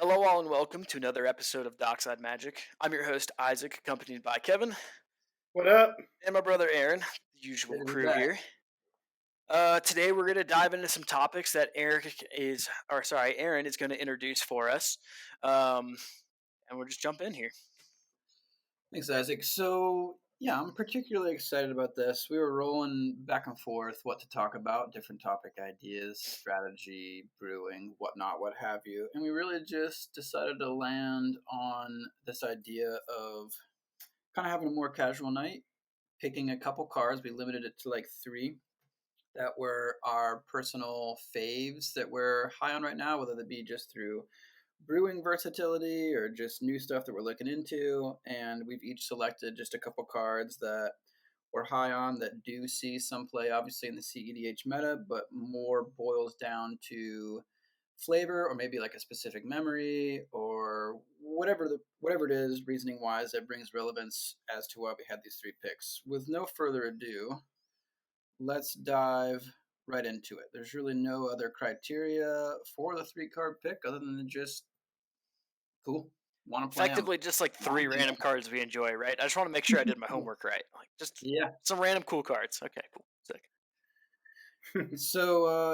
Hello, all, and welcome to another episode of Dockside Magic. I'm your host, Isaac, accompanied by Kevin What up? and my brother Aaron, the usual Good to be crew back. here. Today, we're going to dive into some topics that Aaron is going to introduce for us. Um, and we'll just jump in here. Thanks, Isaac. So, yeah, I'm particularly excited about this. We were rolling back and forth what to talk about, different topic ideas, strategy, brewing, whatnot, what have you. And we really just decided to land on this idea of kind of having a more casual night, picking a couple cards. We limited it to like three that were our personal faves that we're high on right now, whether that be just through brewing versatility or just new stuff that we're looking into. And we've each selected just a couple cards that we're high on that do see some play, obviously, in the cEDH meta, but more boils down to flavor or maybe like a specific memory or whatever it is reasoning wise that brings relevance as to why we had these three picks. With no further ado, let's dive right into it. There's really no other criteria for the three card pick other than just cool. Want to play them? Effectively, just like three random cards we enjoy, right? I just want to make sure I did my homework right. Like, just Yeah. some random cool cards. Okay, cool. Sick. So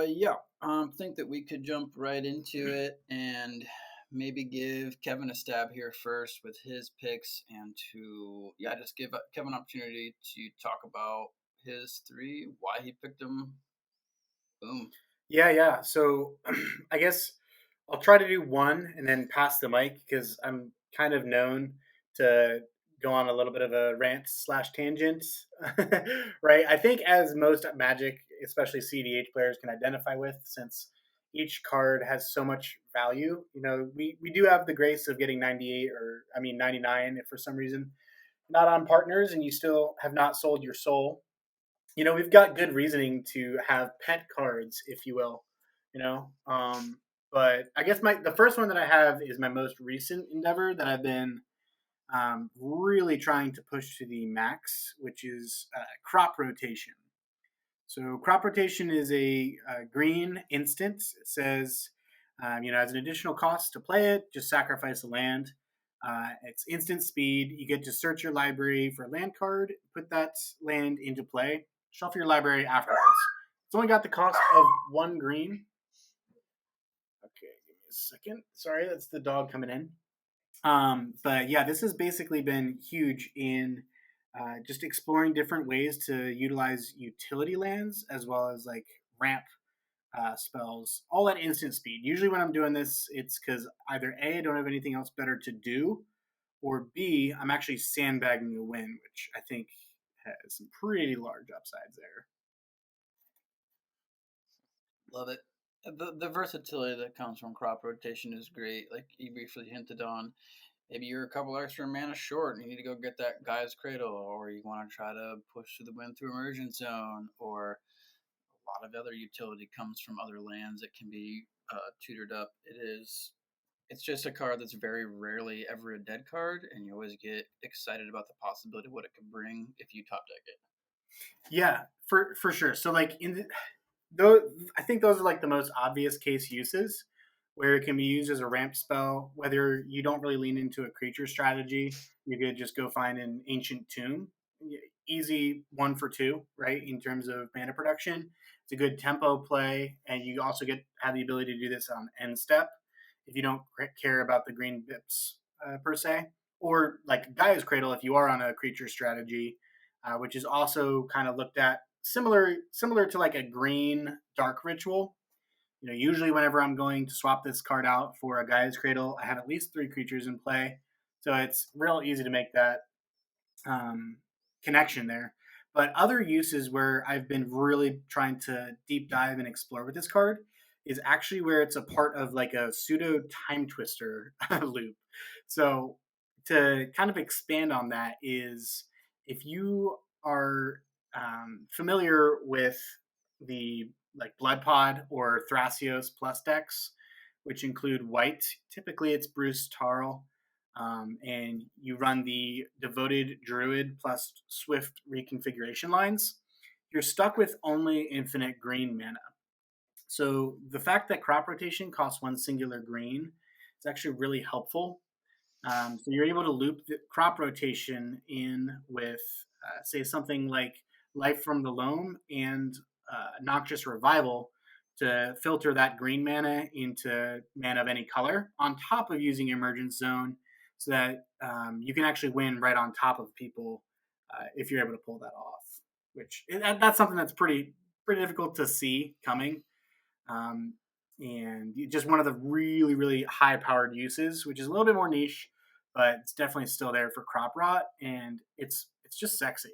I think that we could jump right into it and maybe give Kevin a stab here first with his picks and to just give Kevin an opportunity to talk about his three, why he picked them. Boom. Yeah. So I guess I'll try to do one and then pass the mic because I'm kind of known to go on a little bit of a rant slash tangent, right? I think as most Magic, especially cEDH players, can identify with, since each card has so much value. We do have the grace of getting 98 or 99 if for some reason not on partners and you still have not sold your soul. We've got good reasoning to have pet cards, if you will. You know, but I guess the first one that I have is my most recent endeavor that I've been really trying to push to the max, which is crop rotation. So crop rotation is a green instant. It says, as an additional cost to play it, just sacrifice a land. It's instant speed. You get to search your library for a land card, put that land into play, shuffle your library afterwards. It's only got the cost of one green. Okay, give me a second. Sorry, that's the dog coming in. But yeah, this has basically been huge in just exploring different ways to utilize utility lands as well as like ramp spells, all at instant speed. Usually, when I'm doing this, it's because either A, I don't have anything else better to do, or B, I'm actually sandbagging a win, which I think has some pretty large upsides there. Love it. The versatility that comes from crop rotation is great. Like you briefly hinted on, maybe you're a couple extra mana short and you need to go get that guy's cradle, or you want to try to push to the win through emergent zone, or a lot of other utility comes from other lands that can be tutored up. It's just a card that's very rarely ever a dead card, and you always get excited about the possibility of what it could bring if you top deck it. Yeah, for sure. So like those, I think those are like the most obvious case uses where it can be used as a ramp spell. Whether you don't really lean into a creature strategy, you could just go find an ancient tomb. Easy 1 for 2, right? In terms of mana production, it's a good tempo play, and you also have the ability to do this on end step if you don't care about the green bips per se, or like Gaia's Cradle if you are on a creature strategy, which is also kind of looked at similar to like a green dark ritual. Usually whenever I'm going to swap this card out for a Gaia's Cradle, I have at least 3 creatures in play, so it's real easy to make that connection there. But other uses where I've been really trying to deep dive and explore with this card is actually where it's a part of like a pseudo time twister loop. So to kind of expand on that is, if you are familiar with the like Blood Pod or Thrasios plus decks, which include white, typically it's Bruce Tarl, and you run the Devoted Druid plus Swift reconfiguration lines, you're stuck with only infinite green mana. So the fact that crop rotation costs 1 singular green It's actually really helpful. So you're able to loop the crop rotation in with, say, something like Life from the Loam and Noxious Revival to filter that green mana into mana of any color on top of using Emergence Zone so that you can actually win right on top of people if you're able to pull that off. Which that's something that's pretty difficult to see coming, um, and just one of the really really high powered uses, which is a little bit more niche, but it's definitely still there for crop rot, and it's just sexy.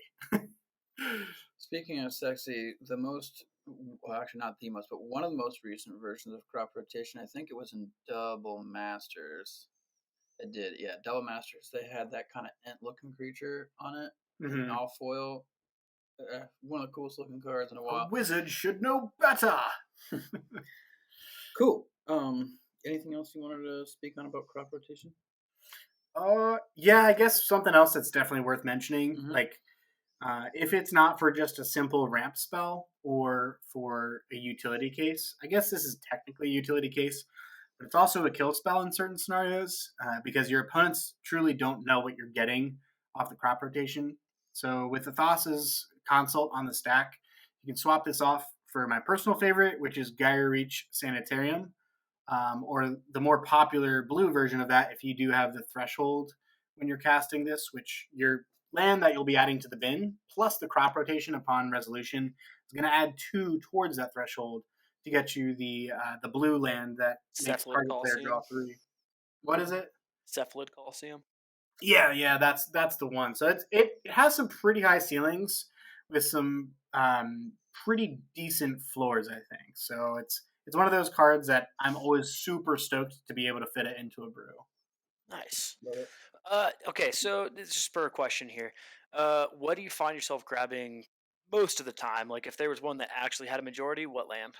Speaking of sexy, the most, well, actually not the most, but one of the most recent versions of crop rotation, I think it was in Double Masters. It did, yeah, Double Masters. They had that kind of ant looking creature on it in Mm-hmm. all foil. One of the coolest looking cards in a A while. wizard should know better. Cool. Anything else you wanted to speak on about crop rotation? Yeah, I guess something else that's definitely worth mentioning, Mm-hmm. like if it's not for just a simple ramp spell or for a utility case, I guess this is technically a utility case, but it's also a kill spell in certain scenarios because your opponents truly don't know what you're getting off the crop rotation. So with Athos's consult on the stack, you can swap this off for my personal favorite, which is Gyre Reach Sanitarium, or the more popular blue version of that if you do have the threshold when you're casting this, which your land that you'll be adding to the bin plus the crop rotation upon resolution is going to add 2 towards that threshold to get you the blue land that makes Cephalid target player draw Coliseum. 3. What is it? Cephalid Coliseum. Yeah, that's the one. So it has some pretty high ceilings with some pretty decent floors, I think. So it's one of those cards that I'm always super stoked to be able to fit it into a brew. Nice. Love it. Okay, so this is just for a question here. What do you find yourself grabbing most of the time? Like, if there was one that actually had a majority, what land?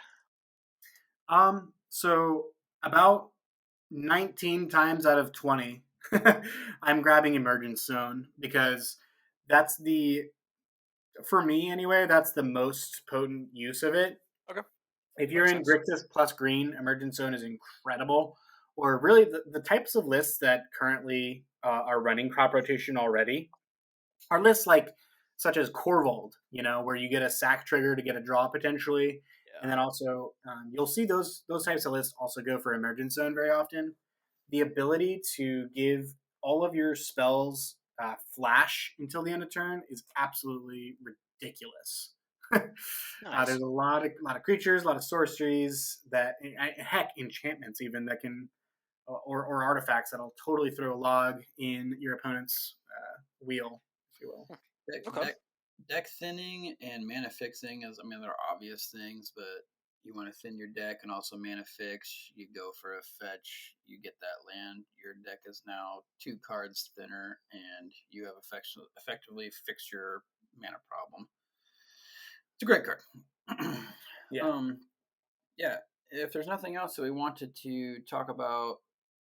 So about 19 times out of 20, I'm grabbing Emergence Zone because that's the for me anyway, that's the most potent use of it. Okay, If you're makes in sense. Grixis plus green, Emergence Zone is incredible. Or really, the types of lists that currently are running crop rotation already are lists like such as Corvold, where you get a sack trigger to get a draw potentially, and Yeah, then also you'll see those types of lists also go for Emergence Zone very often. The ability to give all of your spells flash until the end of turn is absolutely ridiculous. There's nice. a lot of creatures, a lot of sorceries that heck enchantments even that can or artifacts that'll totally throw a log in your opponent's wheel, if you will. Hmm. Deck, Okay. deck, deck thinning and mana fixing is, I mean, they're obvious things, but you want to thin your deck and also mana fix. You go for a fetch, you get that land. Your deck is now 2 cards thinner, and you have effectively fixed your mana problem. It's a great card. Yeah. um, yeah. If there's nothing else that we wanted to talk about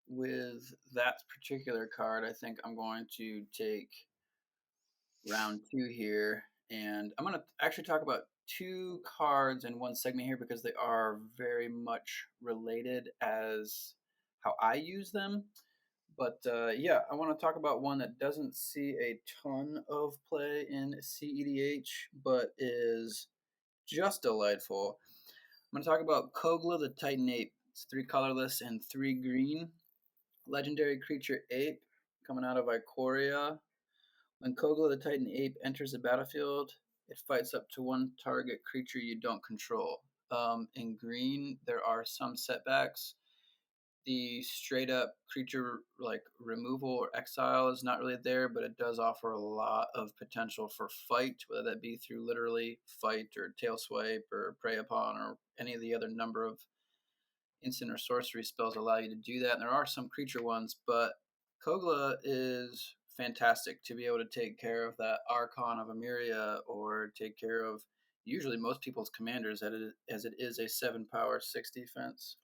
with that particular card, I think I'm going to take round 2 here, and I'm going to actually talk about 2 cards in one segment here because they are very much related as how I use them. But yeah, I want to talk about one that doesn't see a ton of play in cEDH, but is just delightful. I'm going to talk about Kogla the Titan Ape. It's 3 colorless and 3 green. Legendary creature ape coming out of Ikoria. When Kogla the Titan Ape enters the battlefield, it fights up to 1 target creature you don't control. In green, there are some setbacks. The straight up creature like removal or exile is not really there, but it does offer a lot of potential for fight, whether that be through literally fight or tail swipe or prey upon or any of the other number of instant or sorcery spells allow you to do that. And there are some creature ones, but Kogla is fantastic to be able to take care of that Archon of Emeria or take care of usually most people's commanders as it is a 7 power, 6 defense.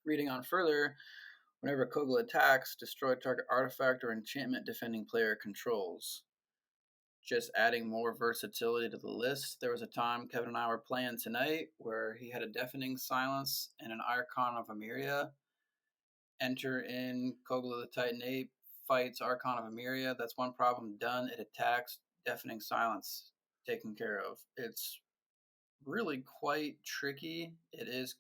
Reading on further, whenever Kogla attacks, destroy target artifact or enchantment defending player controls. Just adding more versatility to the list. There was a time Kevin and I were playing tonight where he had a deafening silence and an Archon of Emeria. enter in Kogla the Titan Ape, fights Archon of Emeria. That's one problem done. It attacks, deafening silence taken care of. It's really quite tricky. It is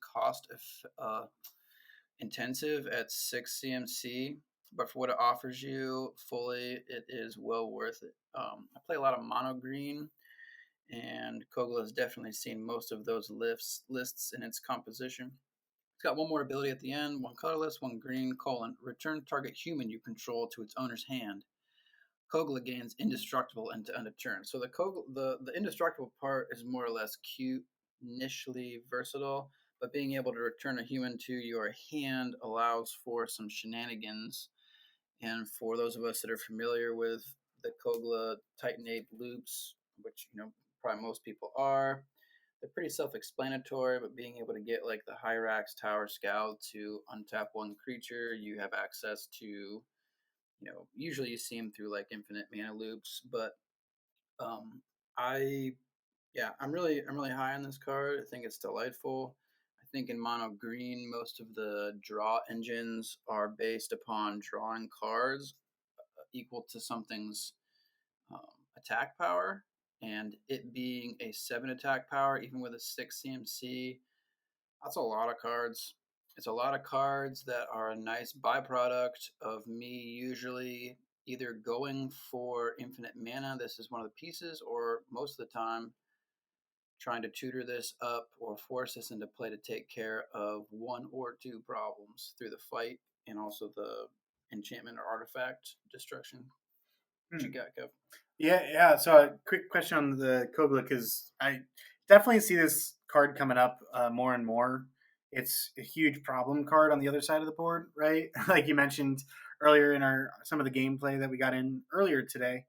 intensive at 6 CMC, but for what it offers you fully, it is well worth it. I play a lot of mono green, and Kogla has definitely seen most of those lists in its composition. It's got one more ability at the end, one colorless, one green, return target human you control to its owner's hand. Kogla gains indestructible end to end of turn. So the indestructible part is more or less cute, initially versatile, but being able to return a human to your hand allows for some shenanigans. And for those of us that are familiar with the Kogla Titanate loops, which probably most people are, they're pretty self-explanatory. But being able to get like the Hyrax Tower Scout to untap one creature, you have access to usually you see them through like infinite mana loops, but um, I I'm really high on this card. I think it's delightful. I think in mono green, most of the draw engines are based upon drawing cards equal to something's um, attack power, and it being a 7 attack power, even with a 6 CMC, that's a lot of cards. It's a lot of cards that are a nice byproduct of me usually either going for infinite mana, this is one of the pieces, or most of the time trying to tutor this up or force this into play to take care of one or two problems through the fight and also the enchantment or artifact destruction. What you Hmm. got, Kev? Yeah. So a quick question on the Kogla, because I definitely see this card coming up more and more. It's a huge problem card on the other side of the board, right? Like you mentioned earlier in our some of the gameplay that we got in earlier today.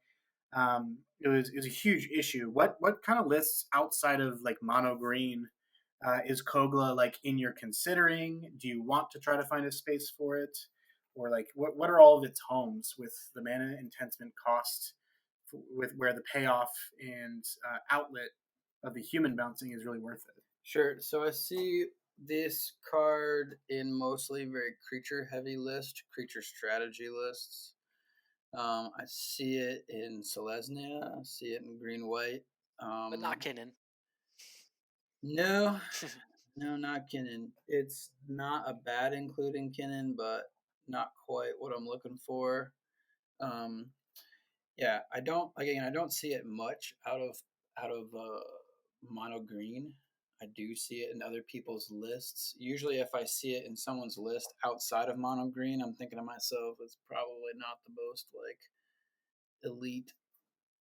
It was a huge issue. What kind of lists outside of like mono green is Kogla like in your considering? Do you want to try to find a space for it, or like what are all of its homes with the mana intensement cost, with where the payoff and outlet of the human bouncing is really worth it? Sure. So I see this card in mostly very creature heavy creature strategy lists. I see it in Selesnya. I see it in green white. but not Um, Kinnan. no, no, not Kinnan. It's not a bad including Kinnan, but not quite what I'm looking for. Um, yeah, I don't see it much out of mono green. I do see it in other people's lists. Usually, if I see it in someone's list outside of mono green, I'm thinking to myself, it's probably not the most like elite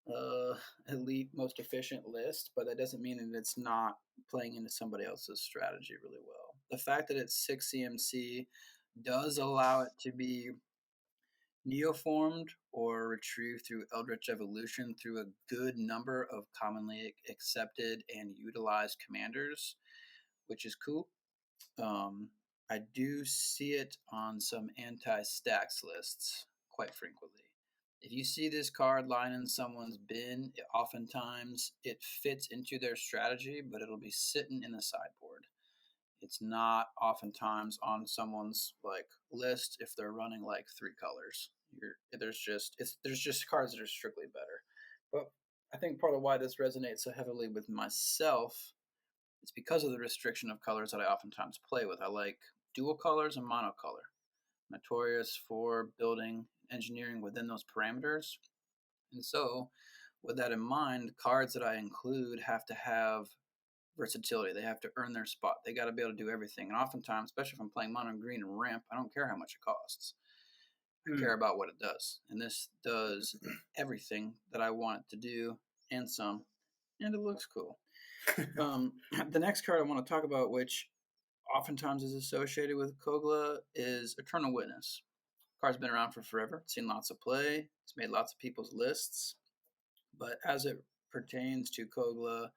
uh elite most efficient list, but that doesn't mean that it's not playing into somebody else's strategy really well. The fact that it's 6 CMC does allow it to be neoformed or retrieved through Eldritch Evolution through a good number of commonly accepted and utilized commanders, which is cool. um, I do see it on some anti-stacks lists quite frequently. If you see this card lying in someone's bin, oftentimes it fits into their strategy, but it'll be sitting in the sideboard. It's not oftentimes on someone's like list if they're running like three colors. There's just cards that are strictly better. But I think part of why this resonates so heavily with myself it's because of the restriction of colors that I oftentimes play with. I like dual colors and monocolor. Notorious for building engineering within those parameters. And so, with that in mind, cards that I include have to have versatility. They have to earn their spot. They got to be able to do everything. And oftentimes, especially if I'm playing mono green and ramp, I don't care how much it costs. I care Hmm. about what it does. And this does everything that I want it to do and some. And it looks cool. The next card I want to talk about, which oftentimes is associated with Kogla, is Eternal Witness. Card's been around for forever. It's seen lots of play. It's made lots of people's lists. But as it pertains to Kogla,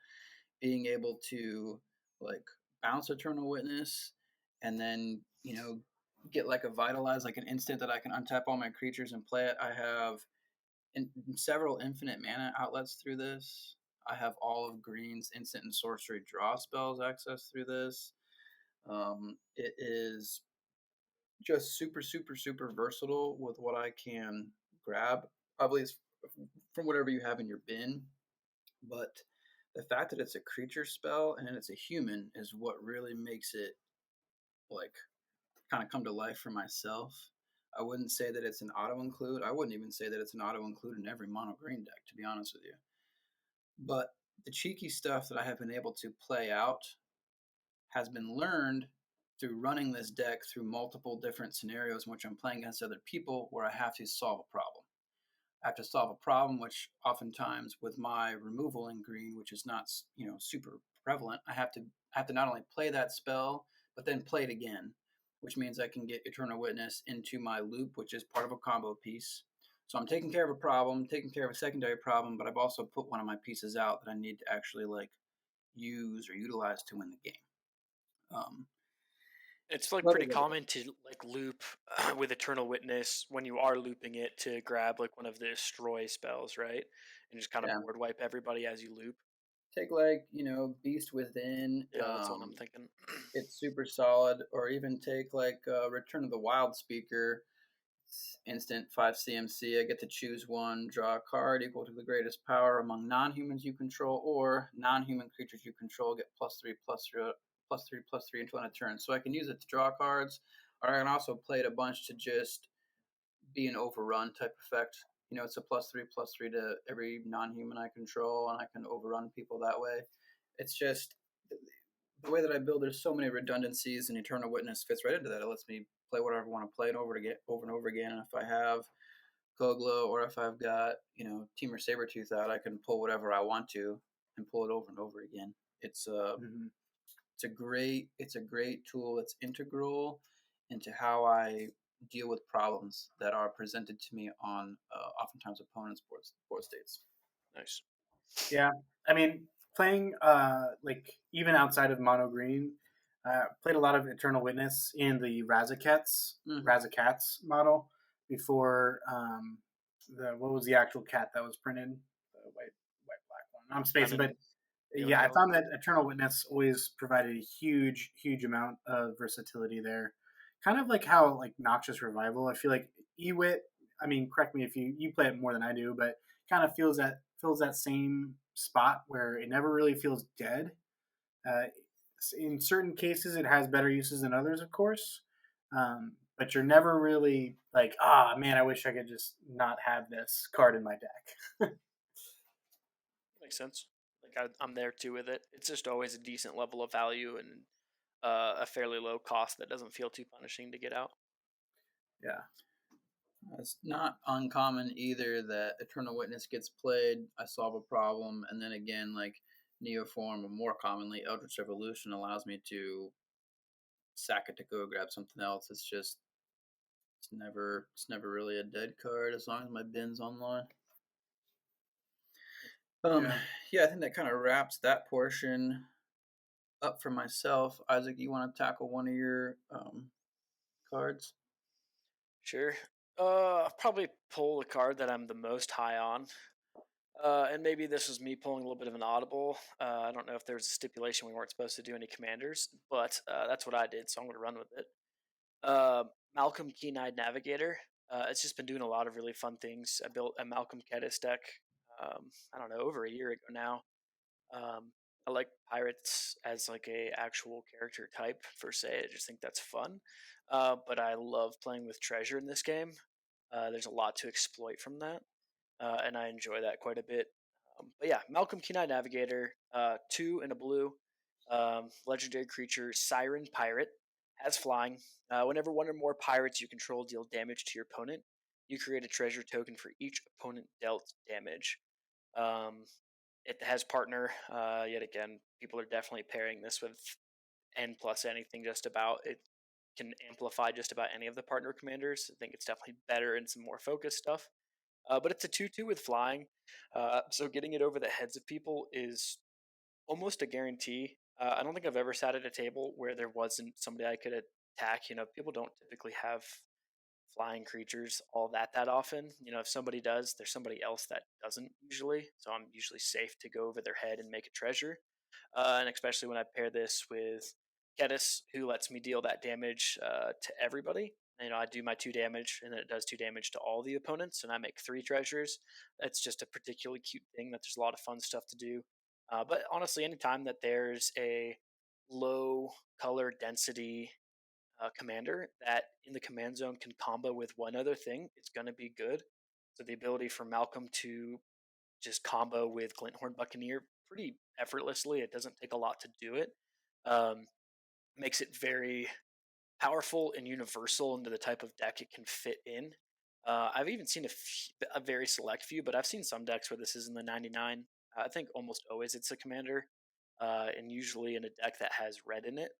being able to like bounce Eternal Witness and then get like a vitalize, like an instant that I can untap all my creatures and play it. I have several infinite mana outlets through this. I have all of green's instant and sorcery draw spells access through this. It is just super, super, super versatile with what I can grab, probably from whatever you have in your bin. But the fact that it's a creature spell and it's a human is what really makes it like kind of come to life for myself. I wouldn't say that it's an auto include. I wouldn't even say that it's an auto include in every mono green deck, to be honest with you. But the cheeky stuff that I have been able to play out has been learned through running this deck through multiple different scenarios in which I'm playing against other people where I have to solve a problem. I have to solve a problem, which oftentimes with my removal in green, which is not super prevalent, I have to not only play that spell but then play it again, which means I can get Eternal Witness into my loop, which is part of a combo piece. So I'm taking care of a problem, taking care of a secondary problem, but I've also put one of my pieces out that I need to actually like use or utilize to win the game. Um, It's like love pretty it, love it. common to like loop with Eternal Witness when you are looping it to grab like one of the destroy spells, right? And just kind of Yeah, board wipe everybody as you loop. take like Beast Within. Yeah, that's what I'm thinking. It's super solid. Or even take like Return of the Wild Speaker. Instant 5 CMC. I get to choose one, draw a card equal to the greatest power among non-humans you control, or non-human creatures you control get +3, +3, +3, +3 until end of turn. So I can use it to draw cards, or I can also play it a bunch to just be an overrun type effect. It's a +3, +3 to every non-human I control, and I can overrun people that way. It's just the way that I build. There's so many redundancies, and Eternal Witness fits right into that. It lets me play whatever I want to play it over and over again. And if I have Kogla or if I've got Teamer Sabretooth out, I can pull whatever I want to and pull it over and over again. It's a Mhm. it's a great tool. It's integral into how I deal with problems that are presented to me on oftentimes opponents' board states. Nice. Yeah, I mean, playing like even outside of mono green, played a lot of Eternal Witness in the Mm-hmm. Razakats model before the what was the actual cat that was printed? The white black one. I'm spacing, but Diamond yeah, I Yo-Yo. found that Eternal Witness always provided a huge amount of versatility there. Kind of like how like Noxious Revival. I feel like Ewit. I mean, correct me if you play it more than I do, but kind of fills that same spot where it never really feels dead. Uh, in certain cases, it has better uses than others, of course. But you're never really like, ah, oh, man, I wish I could just not have this card in my deck. Makes sense. Like I'm there too with it. It's just always a decent level of value and a fairly low cost that doesn't feel too punishing to get out. Yeah. It's not uncommon either that Eternal Witness gets played, I solve a problem, and then again, like Neoform, or more commonly, Eldritch Evolution allows me to sack it to go grab something else. It's never really a dead card as long as my bin's online. Um, Yeah. yeah, I think that kind of wraps that portion up for myself. Isaac, you want to tackle one of your cards? Sure. I'll probably pull the card that I'm the most high on. And maybe this was me pulling a little bit of an audible. I don't know if there was a stipulation we weren't supposed to do any commanders, but that's what I did, so I'm going to run with it. Uh, Malcolm Keen-Eyed Navigator. It's just been doing a lot of really fun things. I built a Malcolm Kedis deck, I don't know, over a year ago now. I like pirates as like a actual character type per se. I just think that's fun. But I love playing with treasure in this game. There's a lot to exploit from that, and I enjoy that quite a bit. But yeah, Malcolm Kenai Navigator, 2 and a blue, legendary creature, Siren Pirate, has flying. Whenever one or more pirates you control deal damage to your opponent, you create a treasure token for each opponent dealt damage. Um, it has partner. Yet again, people are definitely pairing this with N plus anything. Just about it can amplify just about any of the partner commanders. I think it's definitely better in some more focused stuff. But it's a 2/2 with flying, so getting it over the heads of people is almost a guarantee. I don't think I've ever sat at a table where there wasn't somebody I could attack. People don't typically have flying creatures all that often. If somebody does, there's somebody else that doesn't usually. So I'm usually safe to go over their head and make a treasure. And especially when I pair this with Kedis, who lets me deal that damage to everybody. I do my 2 damage, and then it does 2 damage to all the opponents, and I make 3 treasures. That's just a particularly cute thing that there's a lot of fun stuff to do. But honestly, anytime that there's a low color density commander that in the command zone can combo with one other thing, it's going to be good. So the ability for Malcolm to just combo with Glinthorn Buccaneer pretty effortlessly, it doesn't take a lot to do it, um, makes it very powerful and universal into the type of deck it can fit in. I've even seen a very select few, but I've seen some decks where this is in the 99. I think almost always it's a commander, and usually in a deck that has red in it.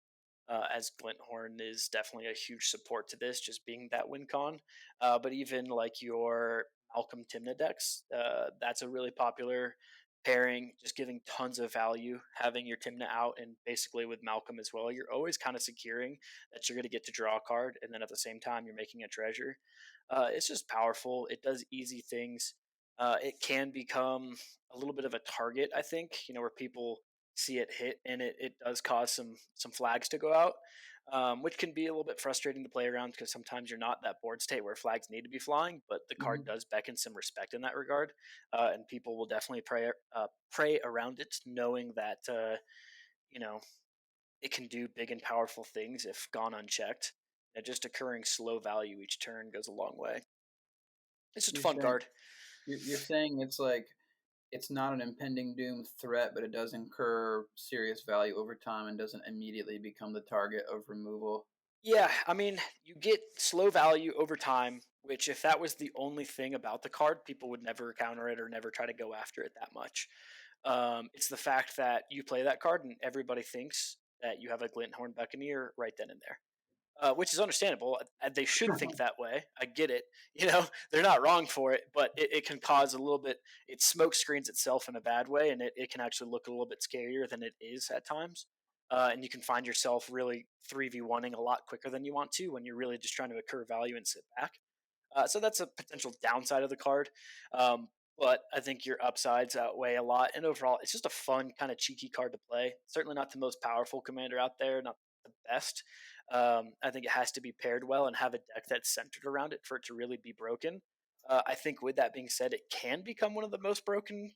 As Glinthorn is definitely a huge support to this, just being that win con. But even like your Malcolm Timna decks, that's a really popular pairing, just giving tons of value, having your Timna out, and basically with Malcolm as well, you're always kind of securing that you're going to get to draw a card, and then at the same time, you're making a treasure. It's just powerful. It does easy things. It can become a little bit of a target, I think, where people see it hit, and it does cause some flags to go out, which can be a little bit frustrating to play around because sometimes you're not that board state where flags need to be flying, but the card Hmm. does beckon some respect in that regard, and people will definitely pray around it, knowing that you know it can do big and powerful things if gone unchecked. And just occurring slow value each turn goes a long way. It's just a You're fun saying card. you're saying it's like it's not an impending doom threat, but it does incur serious value over time and doesn't immediately become the target of removal. Yeah, I mean, you get slow value over time, which if that was the only thing about the card, people would never counter it or never try to go after it that much. It's the fact that you play that card and everybody thinks that you have a Glinthorn Buccaneer right then and there, which is understandable. They should think that way. I get it. They're not wrong for it, but it can cause a little bit. It smoke screens itself in a bad way, and it can actually look a little bit scarier than it is at times. And you can find yourself really 3v1ing a lot quicker than you want to when you're really just trying to accrue value and sit back. So that's a potential downside of the card. Um, but I think your upsides outweigh a lot. And overall, it's just a fun, kind of cheeky card to play. Certainly not the most powerful commander out there, not the best. I think it has to be paired well and have a deck that's centered around it for it to really be broken. I think with that being said, it can become one of the most broken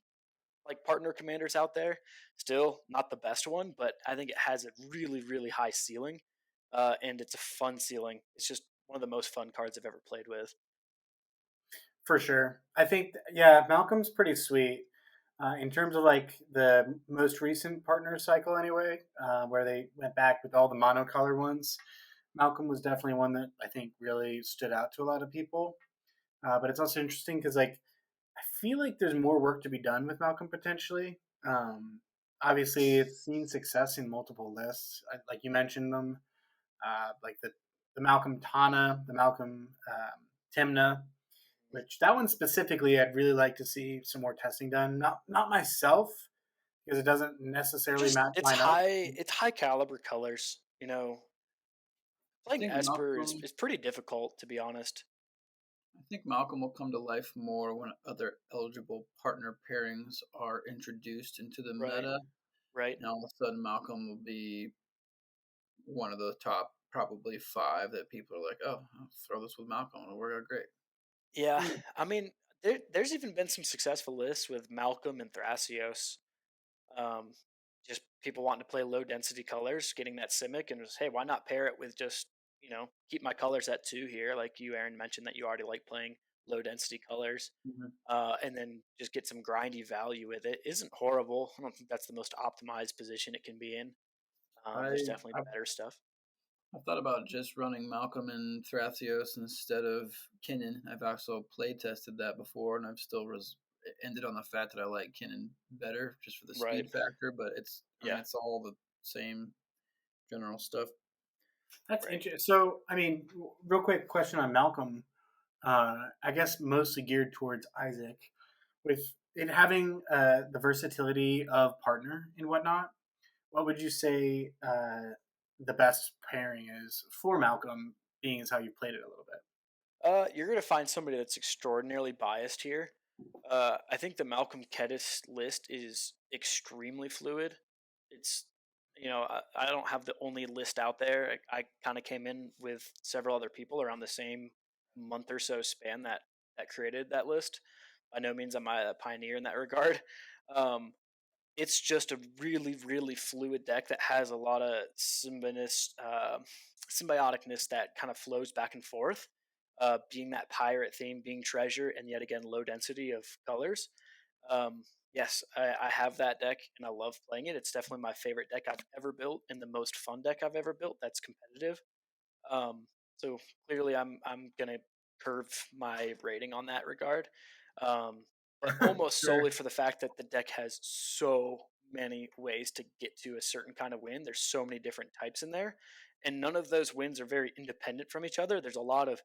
like partner commanders out there. Still not the best one, but I think it has a really, really high ceiling. And it's a fun ceiling. It's just one of the most fun cards I've ever played with. For sure. I think, yeah, Malcolm's pretty sweet. In terms of like the most recent partner cycle, anyway, where they went back with all the monocolor ones, Malcolm was definitely one that I think really stood out to a lot of people. But it's also interesting because, like, I feel like there's more work to be done with Malcolm potentially. Um, Obviously, it's seen success in multiple lists, like you mentioned them, like the Malcolm Tana, the Malcolm Timna, which that one specifically I'd really like to see some more testing done. Not myself because it doesn't necessarily Just match line up. it's high caliber colors. I Playing think Esper is, Malcolm is pretty difficult to be honest. I think Malcolm will come to life more when other eligible partner pairings are introduced into the Right, meta. right. And all of a sudden, Malcolm will be one of the top, probably five that people are like, "Oh, I'll throw this with Malcolm; it'll work out great." Yeah, I mean, there's even been some successful lists with Malcolm and Thrasios. Um, just people wanting to play low density colors, getting that Simic, and just hey, why not pair it with just keep my colors at 2 here, like you, Aaron, mentioned that you already like playing low density colors, Mhm. and then just get some grindy value with it. Isn't horrible. I don't think that's the most optimized position it can be in. There's I definitely I've, better stuff. I've thought about just running Malcolm and Thrasios instead of Kinnan. I've also play tested that before, and I've still ended on the fact that I like Kinnan better just for the Right. speed factor. But I mean, Yeah. it's all the same general stuff. That's Right. interesting. So, I mean, real quick question on Malcolm. I guess mostly geared towards Isaac, with it having the versatility of partner and whatnot. What would you say the best pairing is for Malcolm, being as how you played it a little bit? You're gonna find somebody that's extraordinarily biased here. I think the Malcolm Kedis list is extremely fluid. It's I don't have the only list out there. I kind of came in with several other people around the same month or so span that created that list. By no means am I a pioneer in that regard. Um, it's just a really, really fluid deck that has a lot of symbioticness that kind of flows back and forth. Being that pirate theme, being treasure, and yet again low density of colors. Yes, I have that deck and I love playing it. It's definitely my favorite deck I've ever built and the most fun deck I've ever built. That's competitive. Um, so clearly, I'm gonna curve my rating on that regard, um, but almost solely Sure. for the fact that the deck has so many ways to get to a certain kind of win. There's so many different types in there, and none of those wins are very independent from each other. There's a lot of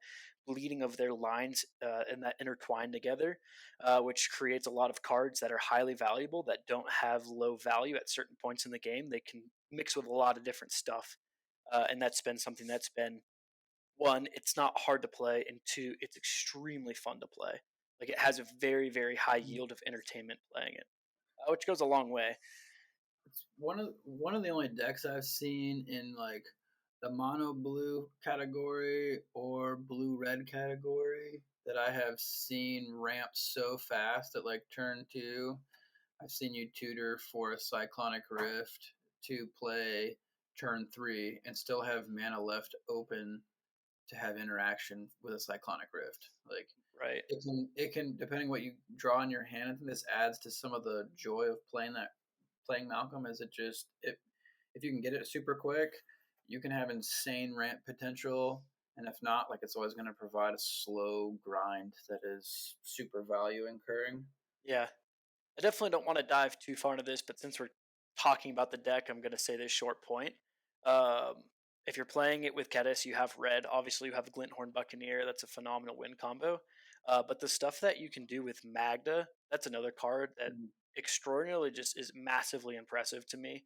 bleeding of their lines and that intertwine together, which creates a lot of cards that are highly valuable that don't have low value at certain points in the game. They can mix with a lot of different stuff, and that's been something that's been one, it's not hard to play, and two, it's extremely fun to play. Like it has a very, very high yield of entertainment playing it, which goes a long way. It's one of the only decks I've seen in like the mono blue category or blue red category that I have seen ramp so fast at like turn two. I've seen you tutor for a Cyclonic Rift to play turn three and still have mana left open to have interaction with a Cyclonic Rift. Like Right? it can depending what you draw in your hand. I think this adds to some of the joy of playing Malcolm. Is it just if you can get it super quick, you can have insane ramp potential. And if not, like it's always going to provide a slow grind that is super value incurring. Yeah, I definitely don't want to dive too far into this, but since we're talking about the deck, I'm going to say this short point. Um, if you're playing it with Kedis, you have red. Obviously, you have Glinthorn Buccaneer. That's a phenomenal win combo. But the stuff that you can do with Magda, that's another card that Mm. extraordinarily just is massively impressive to me.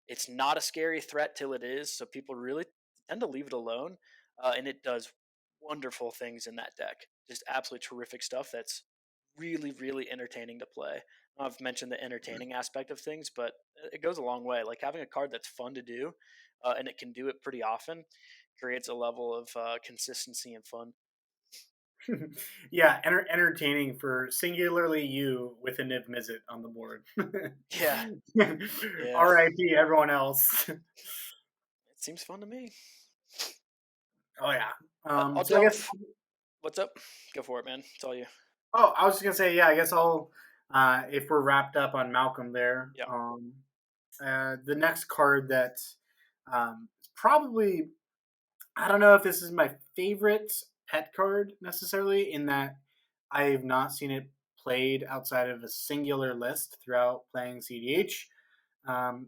It's not a scary threat till it is, so people really tend to leave it alone, and it does wonderful things in that deck. Just absolutely terrific stuff. That's really, really entertaining to play. I've mentioned the entertaining aspect of things, but it goes a long way. Like having a card that's fun to do, and it can do it pretty often, creates a level of consistency and fun. Yeah, entertaining for singularly you with a Niv Mizzet on the board. Yeah, yeah. R.I.P. everyone else. It seems fun to me. Oh yeah. I'll So I guess. delve. What's up? Go for it, man. It's all you. Oh, I was just gonna say, yeah. I guess I'll. If we're wrapped up on Malcolm there, Yeah. the next card that probably, I don't know if this is my favorite pet card necessarily, in that I have not seen it played outside of a singular list throughout playing cEDH, um,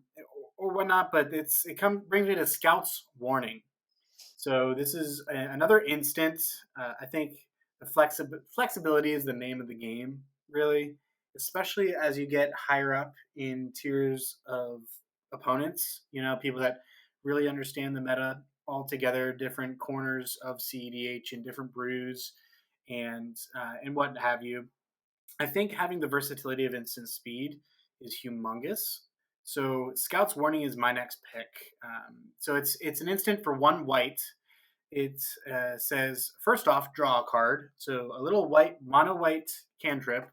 or whatnot. But brings me to Scout's Warning. So this is another instant. I think the flexibility is the name of the game, really, especially as you get higher up in tiers of opponents. People that really understand the meta altogether, different corners of cEDH and different brews, and what have you. I think having the versatility of instant speed is humongous. So Scout's Warning is my next pick. So it's an instant for one white. It says, first off, draw a card. So a little white, mono white cantrip,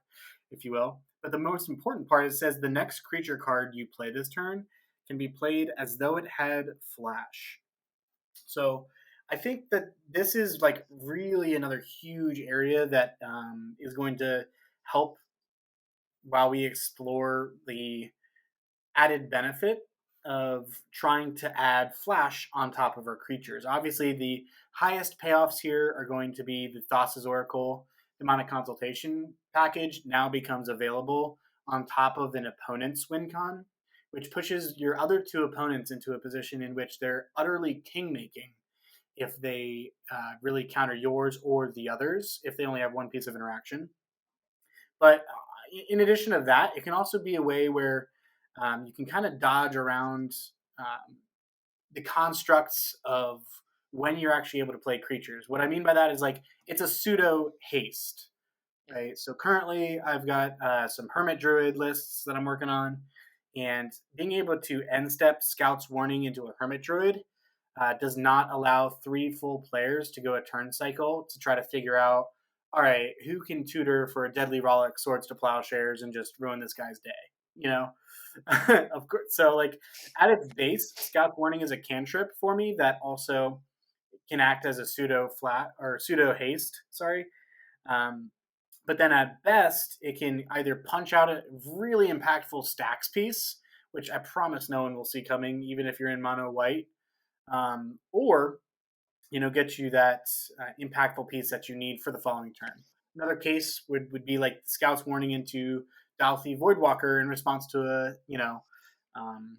if you will. But the most important part, it says the next creature card you play this turn can be played as though it had flash. So I think that this is like really another huge area that is going to help while we explore the added benefit of trying to add flash on top of our creatures. Obviously, the highest payoffs here are going to be the Thassa's Oracle Demonic Consultation package now becomes available on top of an opponent's win con, which pushes your other two opponents into a position in which they're utterly king making if they really counter yours or the others, if they only have one piece of interaction. But in addition to that, it can also be a way where you can kind of dodge around um, the constructs of when you're actually able to play creatures. What I mean by that is like it's a pseudo haste, Mhm. right? So currently I've got some Hermit Druid lists that I'm working on, And being able to end step Scout's Warning into a Hermit Druid does not allow 3 full players to go a turn cycle to try to figure out, all right, who can tutor for a Deadly Rollick, Swords to Plowshares, and just ruin this guy's day? You know, of course. So, like at its base, Scout's Warning is a cantrip for me that also can act as a pseudo flat or pseudo haste. Sorry, um, but then at best, it can either punch out a really impactful stacks piece, which I promise no one will see coming, even if you're in mono white, or get you that impactful piece that you need for the following turn. Another case would be like the Scout's Warning into Dalthy Voidwalker in response to a um,